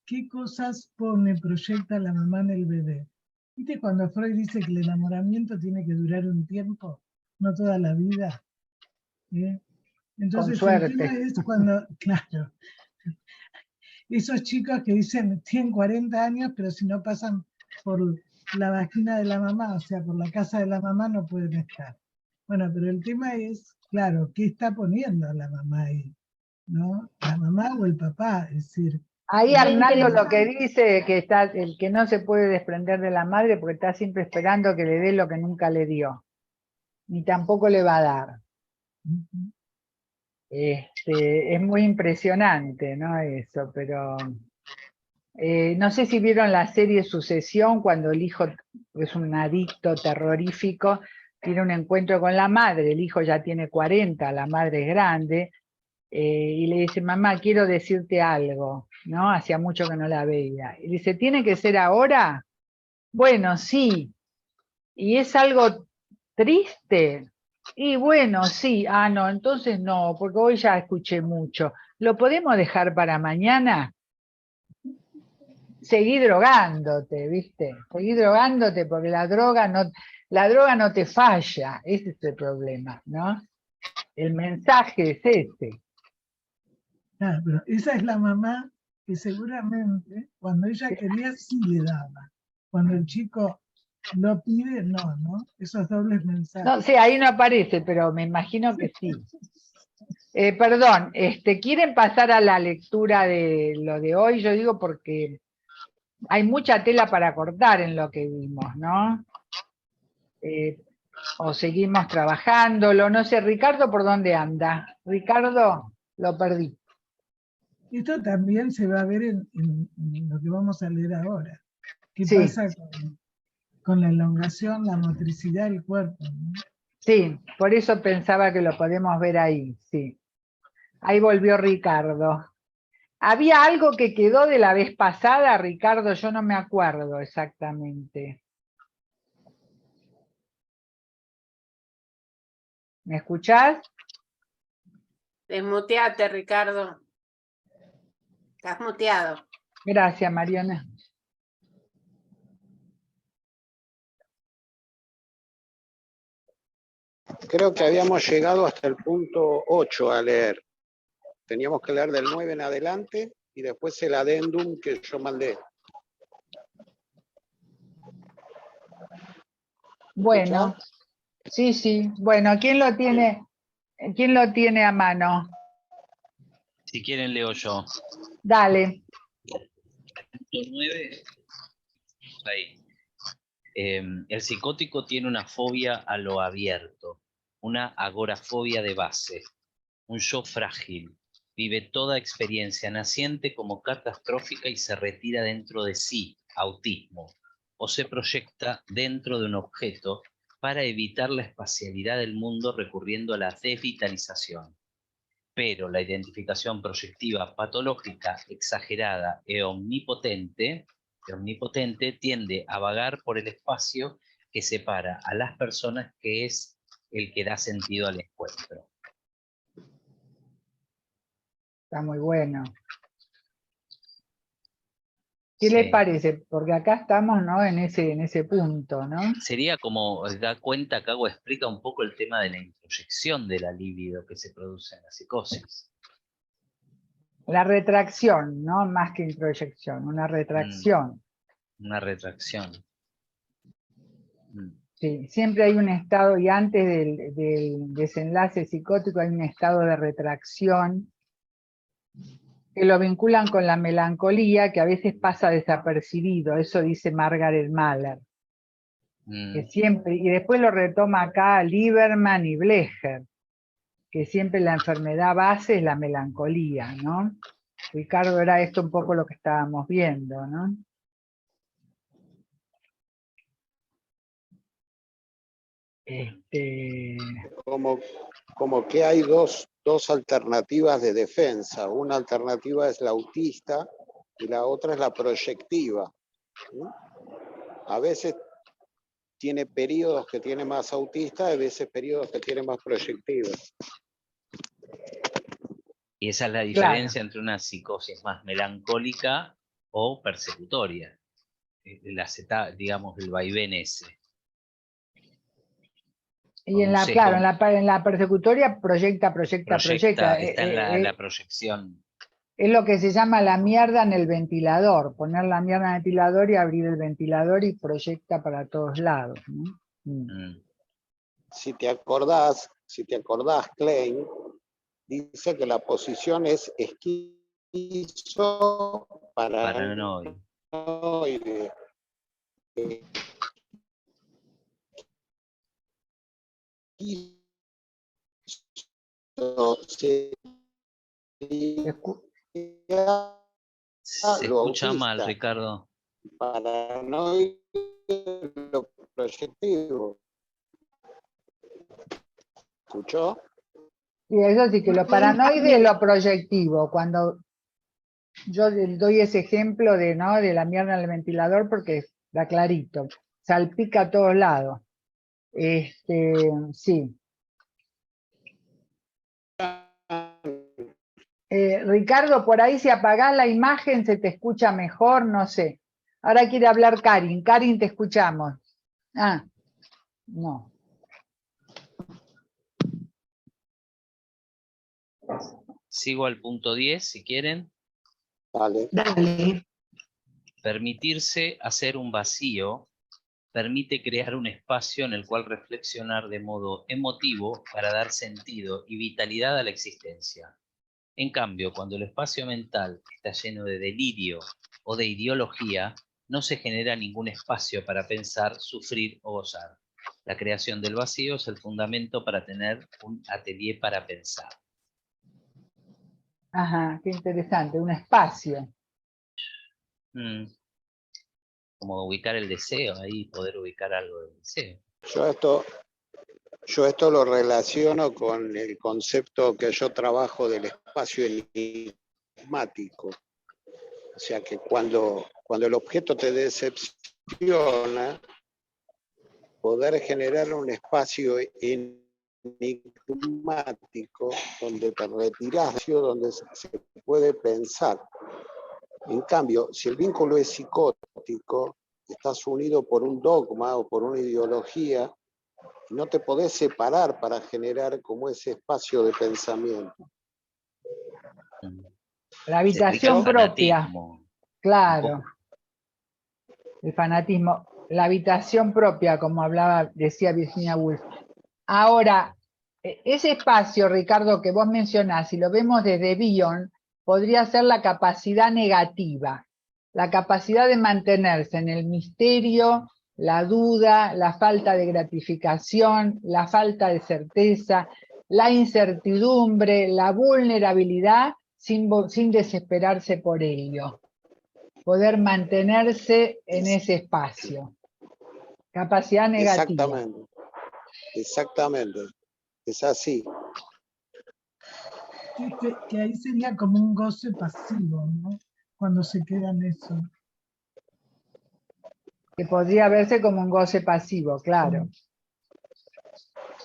qué cosas proyecta la mamá en el bebé. ¿Viste cuando Freud dice que el enamoramiento tiene que durar un tiempo, no toda la vida? ¿Eh? Con Entonces el tema suerte. es cuando, claro, esos chicos que dicen tienen 40 años, pero si no pasan por la vagina de la mamá, o sea, por la casa de la mamá, no pueden estar. Bueno, pero el tema es, claro, ¿qué está poniendo la mamá ahí? ¿No? La mamá o el papá, es decir. Ahí Lo Arnaldo lo que interesante- dice que está el que no se puede desprender de la madre porque está siempre esperando que le dé lo que nunca le dio, ni tampoco le va a dar. Es muy impresionante, ¿no? Eso, pero no sé si vieron la serie Sucesión, cuando el hijo es un adicto terrorífico, tiene un encuentro con la madre, el hijo ya tiene 40, la madre es grande, y le dice, mamá, quiero decirte algo, ¿no? Hacía mucho que no la veía. Y dice, ¿tiene que ser ahora? Bueno, sí. ¿Y es algo triste? Y bueno, sí. Ah, no, entonces no, porque hoy ya escuché mucho. ¿Lo podemos dejar para mañana? Seguí drogándote, ¿viste? Seguí drogándote porque la droga no te falla. Ese es el problema, ¿no? El mensaje es ese. Claro, pero esa es la mamá que seguramente cuando ella quería sí le daba. Cuando el chico lo pide, no, ¿no? Esos dobles mensajes. No sé, ahí no aparece, pero me imagino que sí. Perdón, ¿quieren pasar a la lectura de lo de hoy? Yo digo porque hay mucha tela para cortar en lo que vimos, ¿no? O seguimos trabajándolo, no sé, Ricardo, ¿por dónde anda? Ricardo, lo perdí. Esto también se va a ver en lo que vamos a leer ahora. ¿Qué Sí. pasa con la elongación, la motricidad del cuerpo? ¿No? Sí, por eso pensaba que lo podemos ver ahí, sí. Ahí volvió Ricardo. ¿Había algo que quedó de la vez pasada, Ricardo? Yo no me acuerdo exactamente. ¿Me escuchás? Desmuteate, Ricardo. Estás muteado. Gracias, Mariana. Creo que habíamos llegado hasta el punto 8 a leer. Teníamos que leer del 9 en adelante y después el adendum que yo mandé. Bueno, sí, sí. Bueno, ¿quién lo tiene a mano? Si quieren leo yo. Dale. Punto 9. Ahí. El psicótico tiene una fobia a lo abierto, una agorafobia de base, un yo frágil, vive toda experiencia naciente como catastrófica y se retira dentro de sí, autismo, o se proyecta dentro de un objeto para evitar la espacialidad del mundo recurriendo a la desvitalización. Pero la identificación proyectiva patológica, exagerada e omnipotente tiende a vagar por el espacio que separa a las personas, que es el que da sentido al encuentro. Está muy bueno. ¿Qué Sí. les parece? Porque acá estamos, ¿no? En ese punto, ¿no? Sería como, da cuenta, acá explica un poco el tema de la introyección de la libido que se produce en la psicosis. La retracción, ¿no? Más que introyección, una retracción. Una retracción. Sí, siempre hay un estado, y antes del desenlace psicótico hay un estado de retracción que lo vinculan con la melancolía, que a veces pasa desapercibido, eso dice Margaret Mahler. Que siempre, y después lo retoma acá Lieberman y Blecher, que siempre la enfermedad base es la melancolía, ¿no? Ricardo, era esto un poco lo que estábamos viendo, ¿no? Como que hay dos alternativas de defensa. Una alternativa es la autista y la otra es la proyectiva. A veces tiene periodos que tiene más autista, a veces periodos que tiene más proyectiva. Y esa es la Claro. diferencia entre una psicosis más melancólica o persecutoria. Digamos, el vaivén ese. Y Con en un la, sesgo- claro, en la persecutoria proyecta. Proyecta, está en la proyección. Es lo que se llama la mierda en el ventilador. Poner la mierda en el ventilador y abrir el ventilador y proyecta para todos lados, ¿no? Si te acordás, Klein dice que la posición es Paranoide. paranoide. Se escucha mal, Ricardo. Paranoide, lo proyectivo. ¿Escuchó? Y eso sí, que lo paranoide es lo proyectivo. Cuando yo doy ese ejemplo de, ¿no?, de la mierda en el ventilador, porque da clarito, salpica a todos lados. Sí. Ricardo, por ahí si apagás la imagen se te escucha mejor, no sé. Ahora quiere hablar Karin. Karin, te escuchamos. Ah, no. Sigo al punto 10, si quieren. Dale. Dale. Permitirse hacer un vacío permite crear un espacio en el cual reflexionar de modo emotivo para dar sentido y vitalidad a la existencia. En cambio, cuando el espacio mental está lleno de delirio o de ideología, no se genera ningún espacio para pensar, sufrir o gozar. La creación del vacío es el fundamento para tener un atelier para pensar. Ajá, qué interesante, un espacio. Como ubicar el deseo, ahí poder ubicar algo del deseo. Yo esto lo relaciono con el concepto que yo trabajo del espacio enigmático. O sea que cuando el objeto te decepciona, poder generar un espacio enigmático donde te retirás, donde se puede pensar. En cambio, si el vínculo es psicótico, estás unido por un dogma o por una ideología, y no te podés separar para generar como ese espacio de pensamiento. La habitación propia. Claro. El fanatismo. La habitación propia, como decía Virginia Woolf. Ahora, ese espacio, Ricardo, que vos mencionás, si lo vemos desde Bion, podría ser la capacidad negativa, la capacidad de mantenerse en el misterio, la duda, la falta de gratificación, la falta de certeza, la incertidumbre, la vulnerabilidad, sin desesperarse por ello. Poder mantenerse en ese espacio. Capacidad negativa. Exactamente. Es así. Que ahí sería como un goce pasivo, ¿no? Cuando se queda en eso. Que podría verse como un goce pasivo, claro.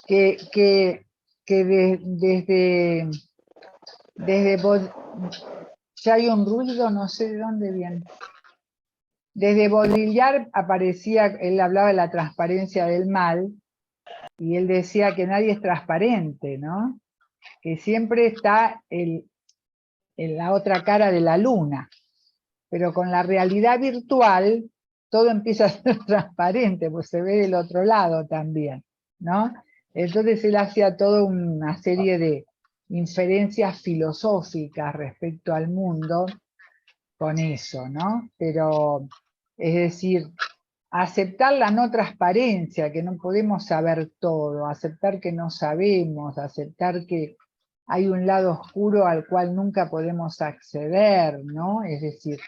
Desde ya hay un ruido, no sé de dónde viene. Desde Baudrillard aparecía, él hablaba de la transparencia del mal, y él decía que nadie es transparente, ¿no? Que siempre está en la otra cara de la luna, pero con la realidad virtual todo empieza a ser transparente, pues se ve del otro lado también, ¿no? Entonces él hacía toda una serie de inferencias filosóficas respecto al mundo con eso, ¿no? Pero, es decir, aceptar la no transparencia, que no podemos saber todo, aceptar que no sabemos, aceptar que hay un lado oscuro al cual nunca podemos acceder, ¿no? Es decir,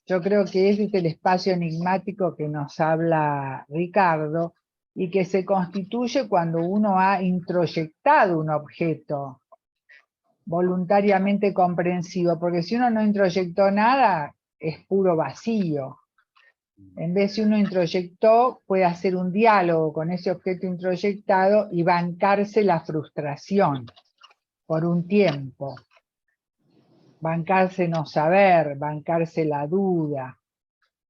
yo creo que ese es el espacio enigmático que nos habla Ricardo y que se constituye cuando uno ha introyectado un objeto voluntariamente comprensivo, porque si uno no introyectó nada, es puro vacío. En vez si uno introyectó, puede hacer un diálogo con ese objeto introyectado y bancarse la frustración por un tiempo. bancarse no saber, bancarse la duda.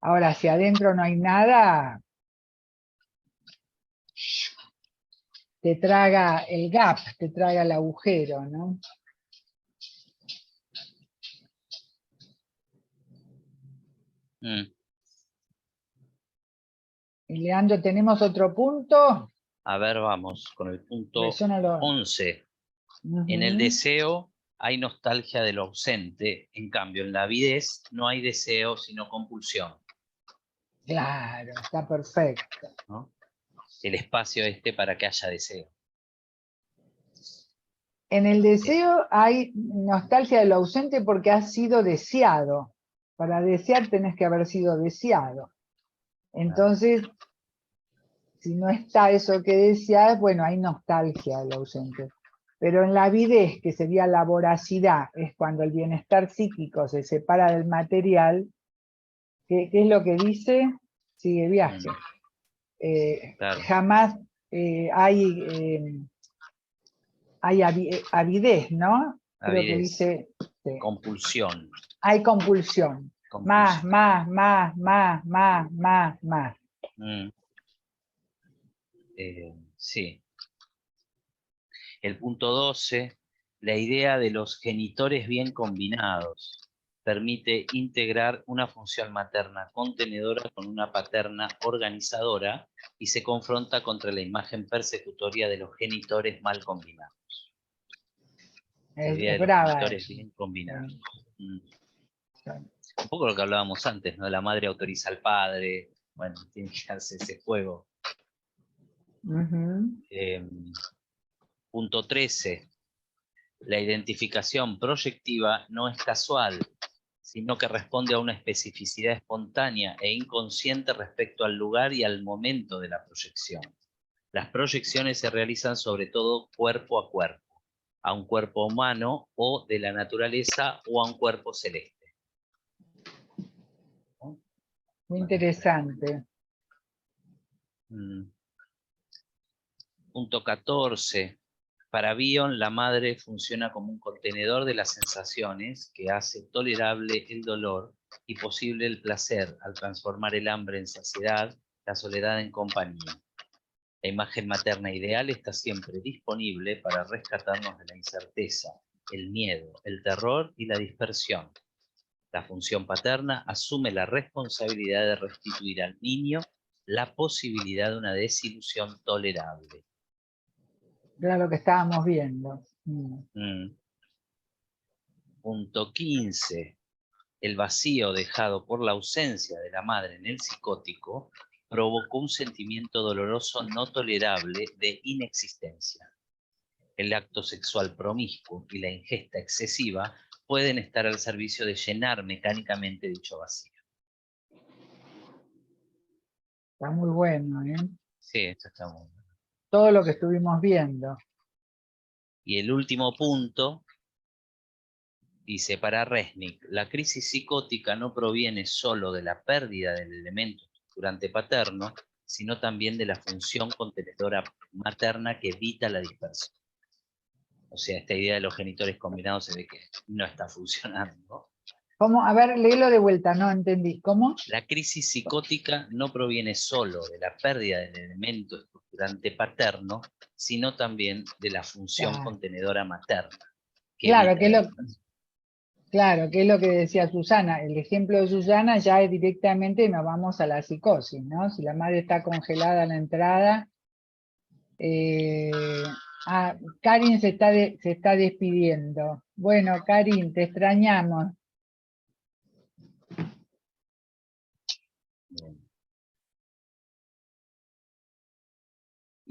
Ahora, si adentro no hay nada, te traga el gap, te traga el agujero, ¿no? Y Leandro, ¿tenemos otro punto? A ver, vamos con el punto Pues yo no lo... 11. En el Ujú. deseo hay nostalgia de lo ausente, en cambio en la avidez no hay deseo sino compulsión, Claro, está perfecto. ¿no? El espacio para que haya deseo. En el deseo hay nostalgia de lo ausente porque has sido deseado. Para desear tenés que haber sido deseado. Entonces, si no está eso que deseas, bueno, hay nostalgia de lo ausente. Pero en la avidez, que sería la voracidad, es cuando el bienestar psíquico se separa del material. ¿Qué es lo que dice? Sigue viaje. Claro. Jamás hay avidez, ¿no? Creo que Avidez. dice... sí. Compulsión. Hay compulsión. Más. Sí. El punto 12, la idea de los genitores bien combinados permite integrar una función materna contenedora con una paterna organizadora y se confronta contra la imagen persecutoria de los genitores mal combinados. La idea de los genitores bien combinados. Un poco lo que hablábamos antes, ¿no? La madre autoriza al padre, bueno, tiene que darse ese juego. Punto 13. La identificación proyectiva no es casual, sino que responde a una especificidad espontánea e inconsciente respecto al lugar y al momento de la proyección. Las proyecciones se realizan sobre todo cuerpo a cuerpo, a un cuerpo humano o de la naturaleza o a un cuerpo celeste. Muy interesante. Punto 14. Para Bion, la madre funciona como un contenedor de las sensaciones que hace tolerable el dolor y posible el placer al transformar el hambre en saciedad, la soledad en compañía. La imagen materna ideal está siempre disponible para rescatarnos de la incerteza, el miedo, el terror y la dispersión. La función paterna asume la responsabilidad de restituir al niño la posibilidad de una desilusión tolerable. Era lo que estábamos viendo. Punto 15. El vacío dejado por la ausencia de la madre en el psicótico provocó un sentimiento doloroso no tolerable de inexistencia. El acto sexual promiscuo y la ingesta excesiva pueden estar al servicio de llenar mecánicamente dicho vacío. Está muy bueno, ¿eh? Sí, esto está muy bueno. Todo lo que estuvimos viendo. Y el último punto, dice, para Resnick, la crisis psicótica no proviene solo de la pérdida del elemento estructurante paterno, sino también de la función contenedora materna que evita la dispersión. O sea, esta idea de los genitores combinados se ve que no está funcionando. ¿Cómo? A ver, léelo de vuelta, no entendí. ¿Cómo? La crisis psicótica no proviene solo de la pérdida del elemento estructurante paterno, sino también de la función contenedora materna. Claro, que es lo que decía Susana. El ejemplo de Susana ya es directamente, nos vamos a la psicosis, ¿no? Si la madre está congelada a la entrada. Karin se está despidiendo. Bueno, Karin, te extrañamos.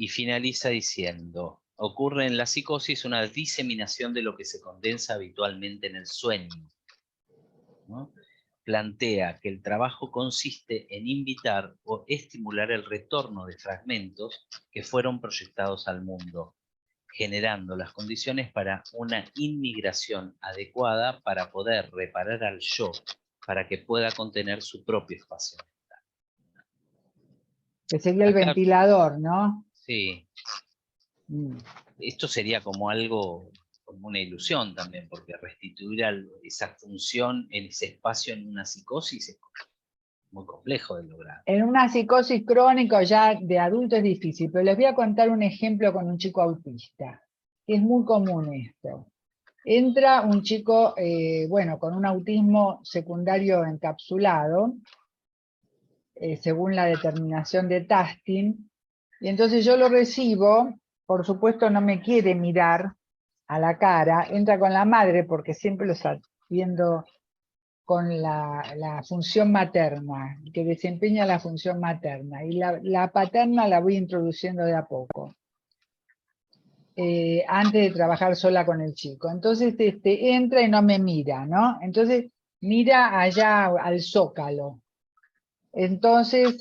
Y finaliza diciendo, ocurre en la psicosis una diseminación de lo que se condensa habitualmente en el sueño, ¿no? Plantea que el trabajo consiste en invitar o estimular el retorno de fragmentos que fueron proyectados al mundo, generando las condiciones para una inmigración adecuada para poder reparar al yo, para que pueda contener su propio espacio mental. Que sería el ventilador, ¿no? Sí. Esto sería como algo como una ilusión también, porque restituir esa función en ese espacio en una psicosis es muy complejo de lograr. En una psicosis crónica ya de adulto es difícil, pero les voy a contar un ejemplo con un chico autista. Es muy común esto. Entra un chico, bueno, con un autismo secundario encapsulado, según la determinación de Tastin, y entonces yo lo recibo, por supuesto no me quiere mirar a la cara, entra con la madre porque siempre lo está viendo con la función materna, que desempeña la función materna, y la paterna la voy introduciendo de a poco, antes de trabajar sola con el chico. Entonces entra y no me mira, ¿no? Entonces mira allá al zócalo. Entonces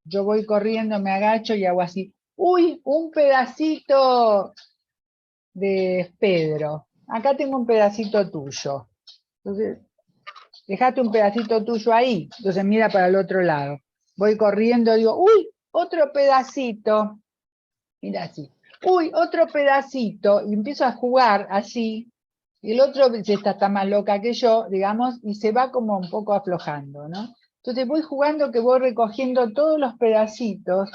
yo voy corriendo, me agacho y hago así, ¡uy! Un pedacito de Pedro, acá tengo un pedacito tuyo. Entonces, dejaste un pedacito tuyo ahí, entonces mira para el otro lado. Voy corriendo, digo, ¡uy! Otro pedacito. Mira así. ¡Uy! Otro pedacito. Y empiezo a jugar así. Y el otro, esta está más loca que yo, digamos, y se va como un poco aflojando, ¿no? Entonces voy jugando que voy recogiendo todos los pedacitos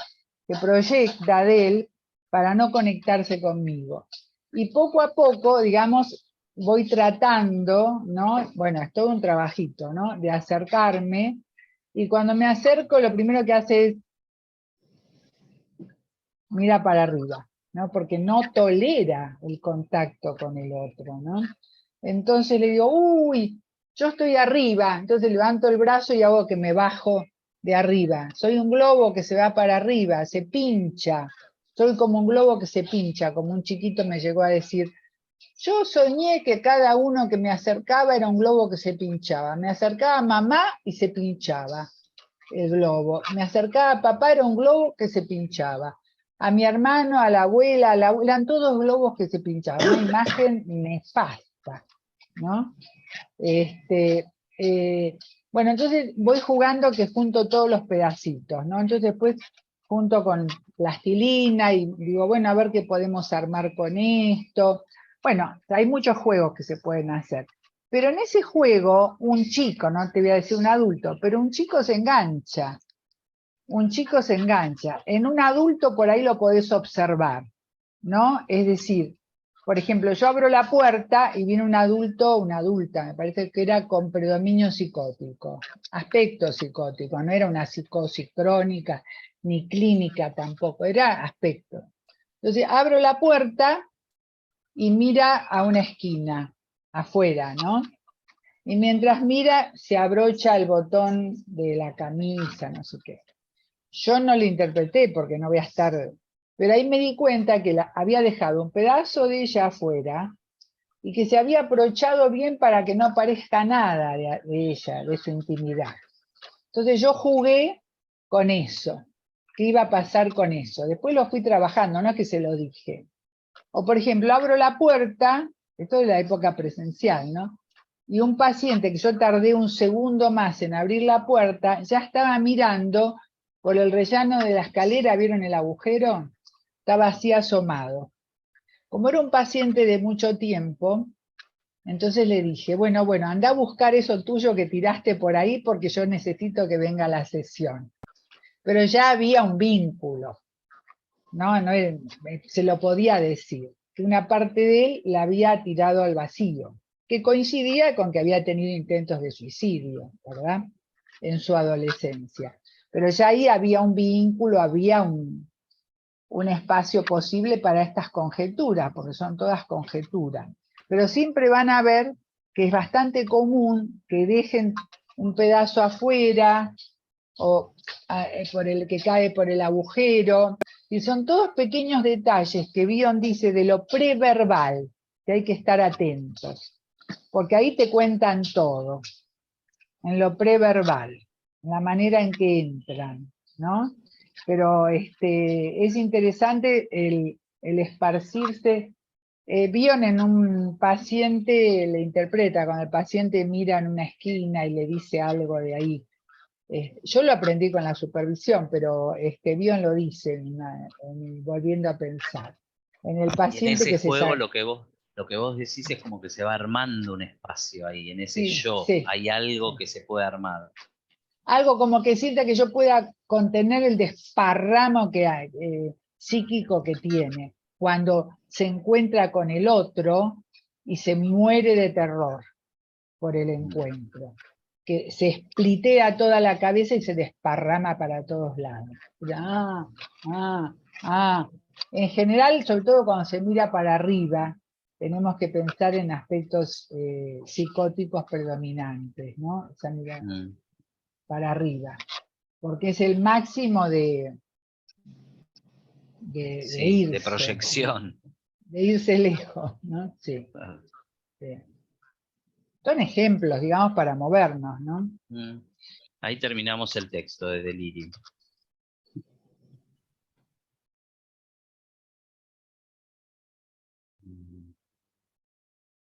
que proyecta de él para no conectarse conmigo. Y poco a poco, digamos, voy tratando, ¿no? Bueno, es todo un trabajito, ¿no? De acercarme, y cuando me acerco lo primero que hace es mira para arriba, ¿no? Porque no tolera el contacto con el otro, ¿no? Entonces le digo, uy, yo estoy arriba, entonces levanto el brazo y hago que me bajo de arriba. Soy un globo que se va para arriba, se pincha. Soy como un globo que se pincha, como un chiquito me llegó a decir. Yo soñé que cada uno que me acercaba era un globo que se pinchaba. Me acercaba a mamá y se pinchaba el globo. Me acercaba a papá, era un globo que se pinchaba. A mi hermano, a la abuela, eran todos globos que se pinchaban. Una imagen nefasta, ¿no? Bueno, entonces voy jugando que junto todos los pedacitos, ¿no? Entonces después junto con plastilina y digo, bueno, a ver qué podemos armar con esto. Bueno, hay muchos juegos que se pueden hacer. Pero en ese juego, un chico, no te voy a decir un adulto, pero un chico se engancha. Un chico se engancha. En un adulto por ahí lo podés observar, ¿no? Es decir, por ejemplo, yo abro la puerta y viene un adulto, una adulta, me parece que era con predominio psicótico, aspecto psicótico, no era una psicosis crónica, ni clínica tampoco, era aspecto. Entonces abro la puerta y mira a una esquina, afuera, ¿no? Y mientras mira, se abrocha el botón de la camisa, no sé qué. Yo no lo interpreté porque no voy a estar... Pero ahí me di cuenta que había dejado un pedazo de ella afuera y que se había aprovechado bien para que no aparezca nada de ella, de su intimidad. Entonces yo jugué con eso, qué iba a pasar con eso. Después lo fui trabajando, no es que se lo dije. O por ejemplo, abro la puerta, esto es la época presencial, ¿no? Y un paciente que yo tardé un segundo más en abrir la puerta, ya estaba mirando por el rellano de la escalera, ¿vieron el agujero? Estaba así asomado. Como era un paciente de mucho tiempo, entonces le dije, bueno, anda a buscar eso tuyo que tiraste por ahí porque yo necesito que venga a la sesión. Pero ya había un vínculo, ¿no? Se lo podía decir, que una parte de él la había tirado al vacío, que coincidía con que había tenido intentos de suicidio, ¿verdad? En su adolescencia. Pero ya ahí había un vínculo, había un espacio posible para estas conjeturas, porque son todas conjeturas. Pero siempre van a ver que es bastante común que dejen un pedazo afuera, o por el que cae por el agujero, y son todos pequeños detalles que Bion dice de lo preverbal, que hay que estar atentos, porque ahí te cuentan todo, en lo preverbal, en la manera en que entran, ¿no? Pero es interesante el esparcirse. Bion en un paciente le interpreta, cuando el paciente mira en una esquina y le dice algo de ahí. Yo lo aprendí con la supervisión, pero Bion lo dice volviendo a pensar. En el paciente y en ese que se juego sabe. lo que vos Lo que vos decís es como que se va armando un espacio ahí, en ese Sí, yo, sí. hay algo que se puede armar. Algo como que sienta que yo pueda contener el desparramo que hay, psíquico que tiene, cuando se encuentra con el otro y se muere de terror por el encuentro. Que se esplitea toda la cabeza y se desparrama para todos lados. En general, sobre todo cuando se mira para arriba, tenemos que pensar en aspectos psicóticos predominantes, ¿no? O sea, mira, para arriba, porque es el máximo de Sí, irse. de proyección. De irse lejos, ¿no? Sí. Sí. Son ejemplos, digamos, para movernos, ¿no? Ahí terminamos el texto de Delirio.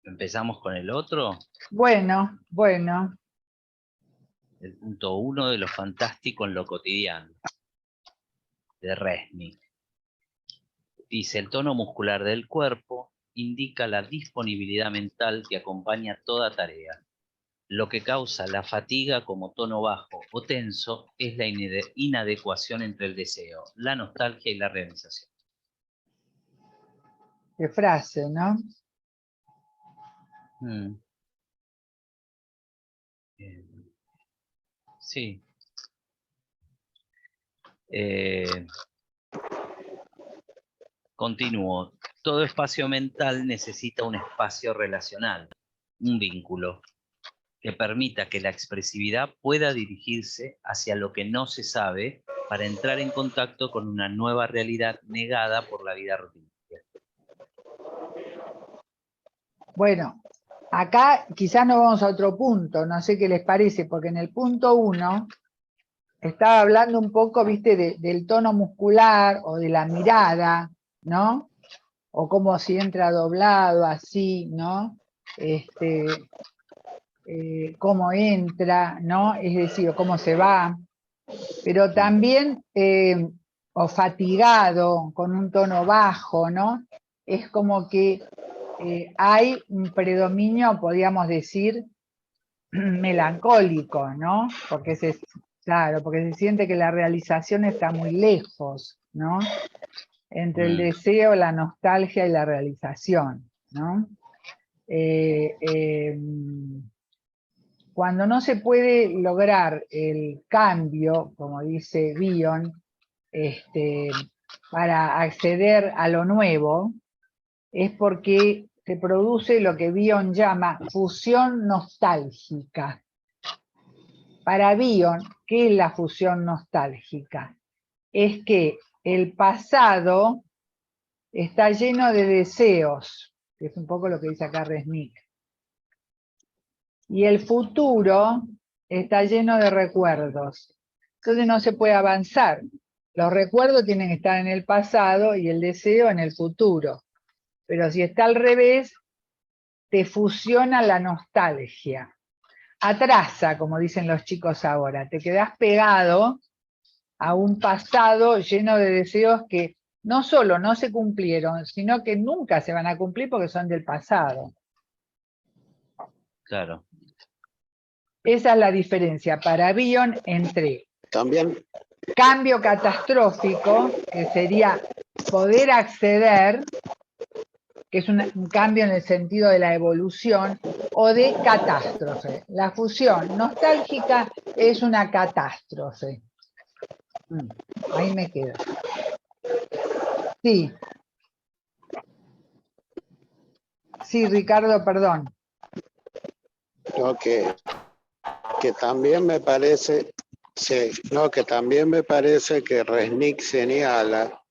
¿Empezamos con el otro? Bueno, bueno. El punto 1 de lo fantástico en lo cotidiano, de Resnick. Dice, el tono muscular del cuerpo indica la disponibilidad mental que acompaña toda tarea. Lo que causa la fatiga como tono bajo o tenso es la inadecuación entre el deseo, la nostalgia y la realización. Qué frase, ¿no? Sí. Continúo. Todo espacio mental necesita un espacio relacional, un vínculo, que permita que la expresividad pueda dirigirse hacia lo que no se sabe para entrar en contacto con una nueva realidad negada por la vida rutinaria. Bueno, acá quizás nos vamos a otro punto, no sé qué les parece, porque en el punto 1 estaba hablando un poco, viste, del tono muscular o de la mirada, ¿no? O cómo si entra doblado, así, ¿no? Cómo entra, ¿no? Es decir, cómo se va. Pero también, o fatigado, con un tono bajo, ¿no? Es como que hay un predominio, podríamos decir, melancólico, ¿no? Porque claro, porque se siente que la realización está muy lejos, ¿no? Entre el deseo, la nostalgia y la realización, ¿no? Cuando no se puede lograr el cambio, como dice Bion, para acceder a lo nuevo, es porque se produce lo que Bion llama fusión nostálgica. Para Bion, ¿qué es la fusión nostálgica? Es que el pasado está lleno de deseos, que es un poco lo que dice acá Resnick, y el futuro está lleno de recuerdos. Entonces no se puede avanzar. Los recuerdos tienen que estar en el pasado y el deseo en el futuro. Pero si está al revés, te fusiona la nostalgia. Atrasa, como dicen los chicos ahora. Te quedás pegado a un pasado lleno de deseos que no solo no se cumplieron, sino que nunca se van a cumplir porque son del pasado. Claro. Esa es la diferencia para Bion entre también cambio catastrófico, que sería poder acceder, que es un cambio en el sentido de la evolución, o de catástrofe. La fusión nostálgica es una catástrofe. Ahí me quedo. Sí. Sí, Ricardo, perdón. No, que también me parece, sí, no, que también me parece que Resnick señala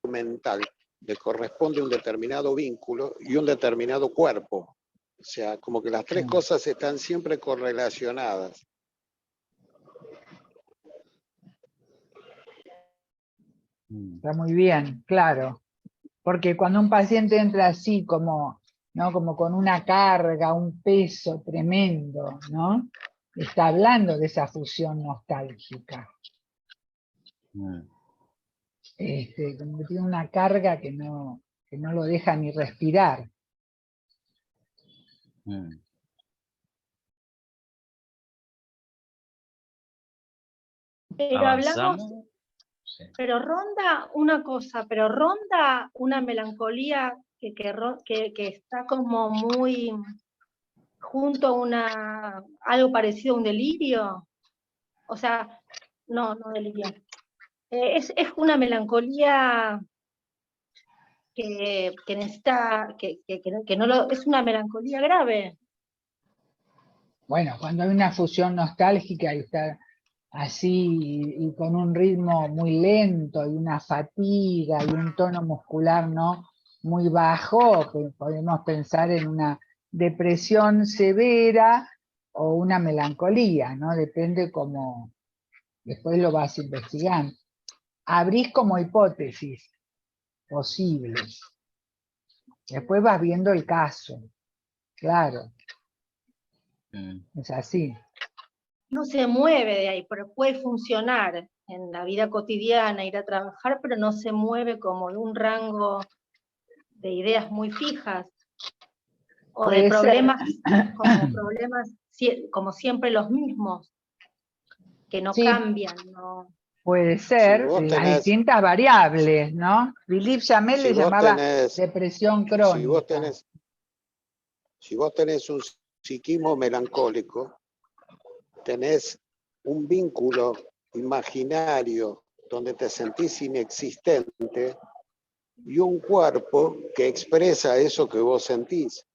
mental, le corresponde un determinado vínculo y un determinado cuerpo. O sea, como que las tres cosas están siempre correlacionadas. Está muy bien, claro. Porque cuando un paciente entra así como, ¿no? Como con una carga, un peso tremendo, ¿no? Está hablando de esa fusión nostálgica. Como que tiene una carga que no lo deja ni respirar. Mm. Pero hablamos, ¿Avanzamos? Sí. pero ronda una cosa, pero ronda una melancolía que está como muy junto a algo parecido a un delirio. O sea, no delirio. Es una melancolía que necesita, que no lo, es una melancolía grave. Bueno, cuando hay una fusión nostálgica y está así y con un ritmo muy lento y una fatiga y un tono muscular no muy bajo, podemos pensar en una depresión severa o una melancolía, ¿no? Depende cómo después lo vas investigando. Abrís como hipótesis posibles. Después vas viendo el caso. Claro. Es así. No se mueve de ahí, pero puede funcionar en la vida cotidiana, ir a trabajar, pero no se mueve como en un rango de ideas muy fijas, o de problemas, como siempre los mismos, que no cambian, ¿no? Puede ser, Si las distintas variables, ¿no? Philippe Jamel le llamaba depresión crónica. Si vos tenés un psiquismo melancólico, tenés un vínculo imaginario donde te sentís inexistente y un cuerpo que expresa eso que vos sentís.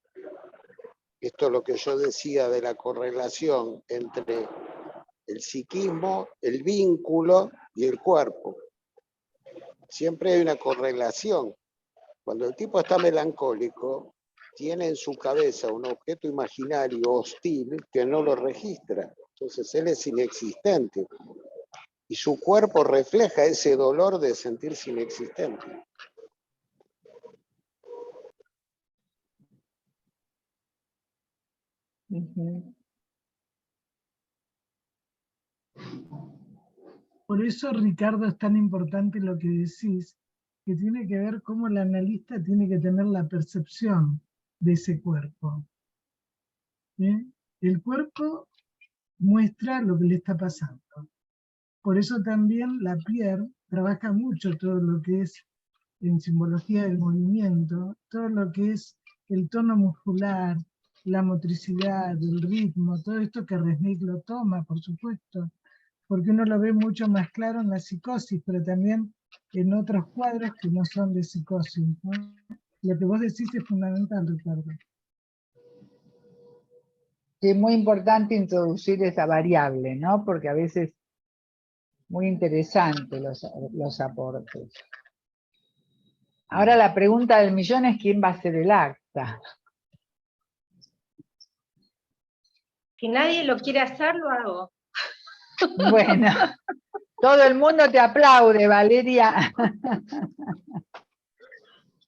Esto es lo que yo decía de la correlación entre el psiquismo, el vínculo y el cuerpo. Siempre hay una correlación. Cuando el tipo está melancólico, tiene en su cabeza un objeto imaginario hostil que no lo registra. Entonces él es inexistente. Y su cuerpo refleja ese dolor de sentirse inexistente. Por eso, Ricardo, es tan importante lo que decís, que tiene que ver cómo el analista tiene que tener la percepción de ese cuerpo. ¿Sí? El cuerpo muestra lo que le está pasando. Por eso también la Pierre trabaja mucho todo lo que es en simbología del movimiento, todo lo que es el tono muscular, la motricidad, el ritmo, todo esto que Resnick lo toma, por supuesto, porque uno lo ve mucho más claro en la psicosis, pero también en otros cuadros que no son de psicosis, ¿no? Lo que vos decís es fundamental, Ricardo. Sí, es muy importante introducir esa variable, ¿no? Porque a veces muy interesante los aportes. Ahora la pregunta del millón es ¿quién va a hacer el acta? Si nadie lo quiere hacer, lo hago. Bueno, todo el mundo te aplaude, Valeria.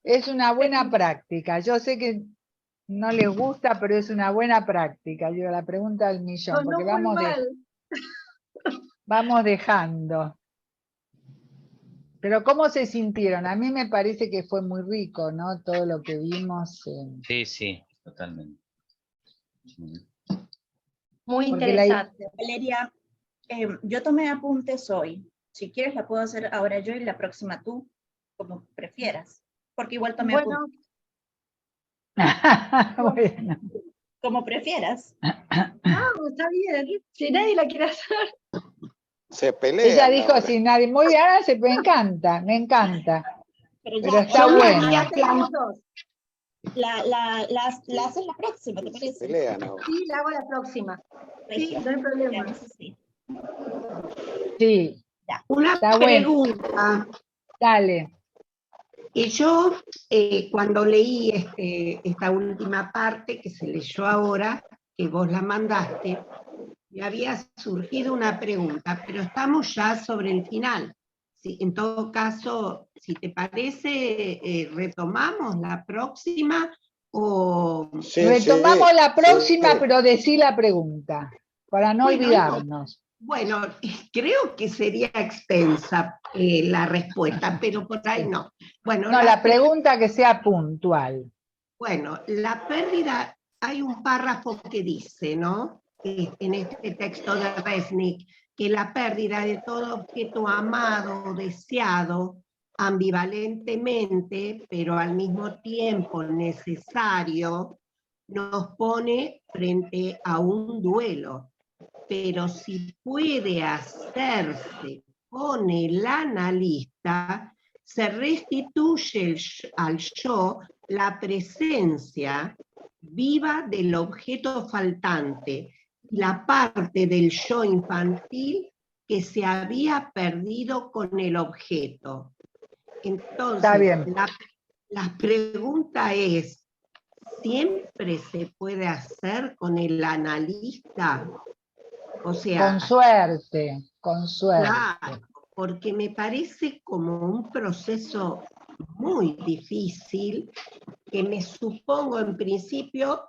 Es una buena práctica. Yo sé que no les gusta, pero es una buena práctica. Yo la pregunta del millón, porque vamos dejando. Pero ¿cómo se sintieron? A mí me parece que fue muy rico, ¿no? Todo lo que vimos. Sí, totalmente. Muy interesante. Valeria, yo tomé apuntes hoy. Si quieres la puedo hacer ahora yo y la próxima tú, como prefieras. Porque igual tomé apuntes. Bueno. Como prefieras. No, está bien. Si nadie la quiere hacer. Se pelea. Ella dijo si nadie. Muy bien, me encanta, me encanta. Pero está bueno. La haces la próxima, ¿te parece? Se pelea, ¿no? Sí, la hago la próxima. Sí, no hay problema. Sí. Una pregunta. Bueno. Dale. Y yo, cuando leí esta última parte que se leyó ahora, que vos la mandaste, me había surgido una pregunta, pero estamos ya sobre el final. Sí, en todo caso, si te parece, retomamos la próxima o... Retomamos la próxima, pero decí la pregunta, para no olvidarnos. Bueno, creo que sería extensa la respuesta, pero por ahí no. Bueno, no, la pregunta que sea puntual. Bueno, la pérdida hay un párrafo que dice, ¿no? En este texto de Resnick, que la pérdida de todo objeto amado o deseado ambivalentemente, pero al mismo tiempo necesario, nos pone frente a un duelo. Pero si puede hacerse con el analista, se restituye al yo la presencia viva del objeto faltante, la parte del yo infantil que se había perdido con el objeto. Entonces, la pregunta es, ¿siempre se puede hacer con el analista? O sea, con suerte, con suerte. claro, porque me parece como un proceso muy difícil, que me supongo en principio,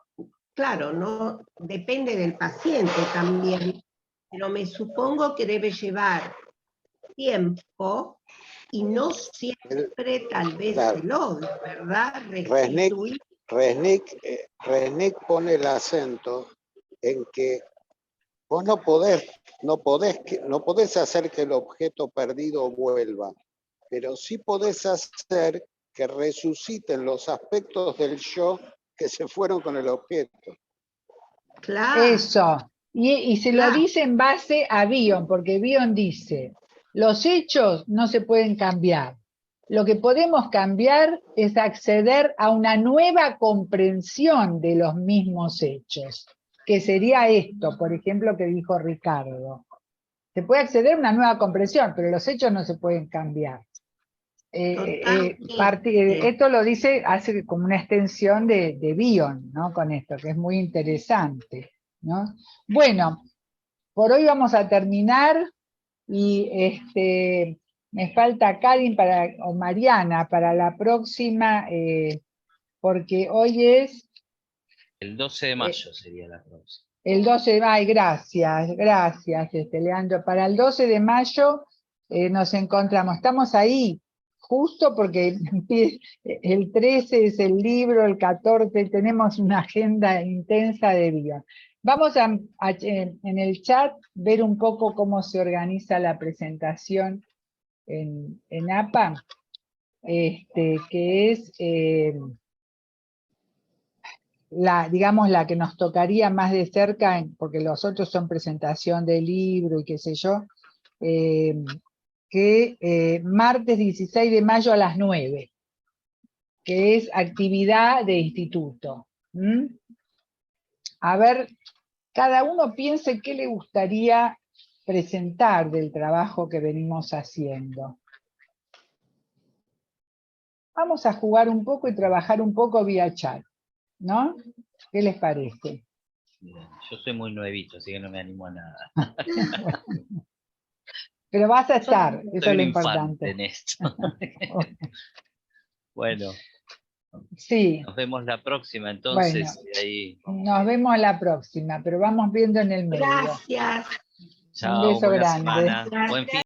claro, no depende del paciente también, pero me supongo que debe llevar tiempo y no siempre tal vez se logra, ¿verdad? Resnick pone el acento en que vos no podés hacer que el objeto perdido vuelva, pero sí podés hacer que resuciten los aspectos del yo que se fueron con el objeto. Claro. Eso. Y se lo dice en base a Bion, porque Bion dice, los hechos no se pueden cambiar. Lo que podemos cambiar es acceder a una nueva comprensión de los mismos hechos, que sería esto, por ejemplo, que dijo Ricardo. Se puede acceder a una nueva comprensión, pero los hechos no se pueden cambiar. Esto lo dice, hace como una extensión de Bion, ¿no? Con esto, que es muy interesante, ¿no? Bueno, por hoy vamos a terminar y me falta Karin o Mariana para la próxima, porque hoy es... El 12 de mayo sería la próxima. El 12 de mayo, gracias, Leandro. Para el 12 de mayo nos encontramos, estamos ahí, justo porque el 13 es el libro, el 14 tenemos una agenda intensa de día. Vamos a en el chat ver un poco cómo se organiza la presentación en APA, que es... digamos, la que nos tocaría más de cerca, porque los otros son presentación de libro y qué sé yo, martes 16 de mayo a las 9, que es actividad de instituto. A ver, cada uno piense qué le gustaría presentar del trabajo que venimos haciendo. Vamos a jugar un poco y trabajar un poco vía chat, ¿no? ¿Qué les parece? Bien, yo soy muy nuevito, así que no me animo a nada. Pero vas a estar, eso Soy es lo un importante. infante en esto. Bueno, sí. Nos vemos la próxima, entonces. Bueno, ahí. Nos vemos la próxima, pero vamos viendo en el medio. Gracias. Chao, Un beso buena grande. semana. Buen fin.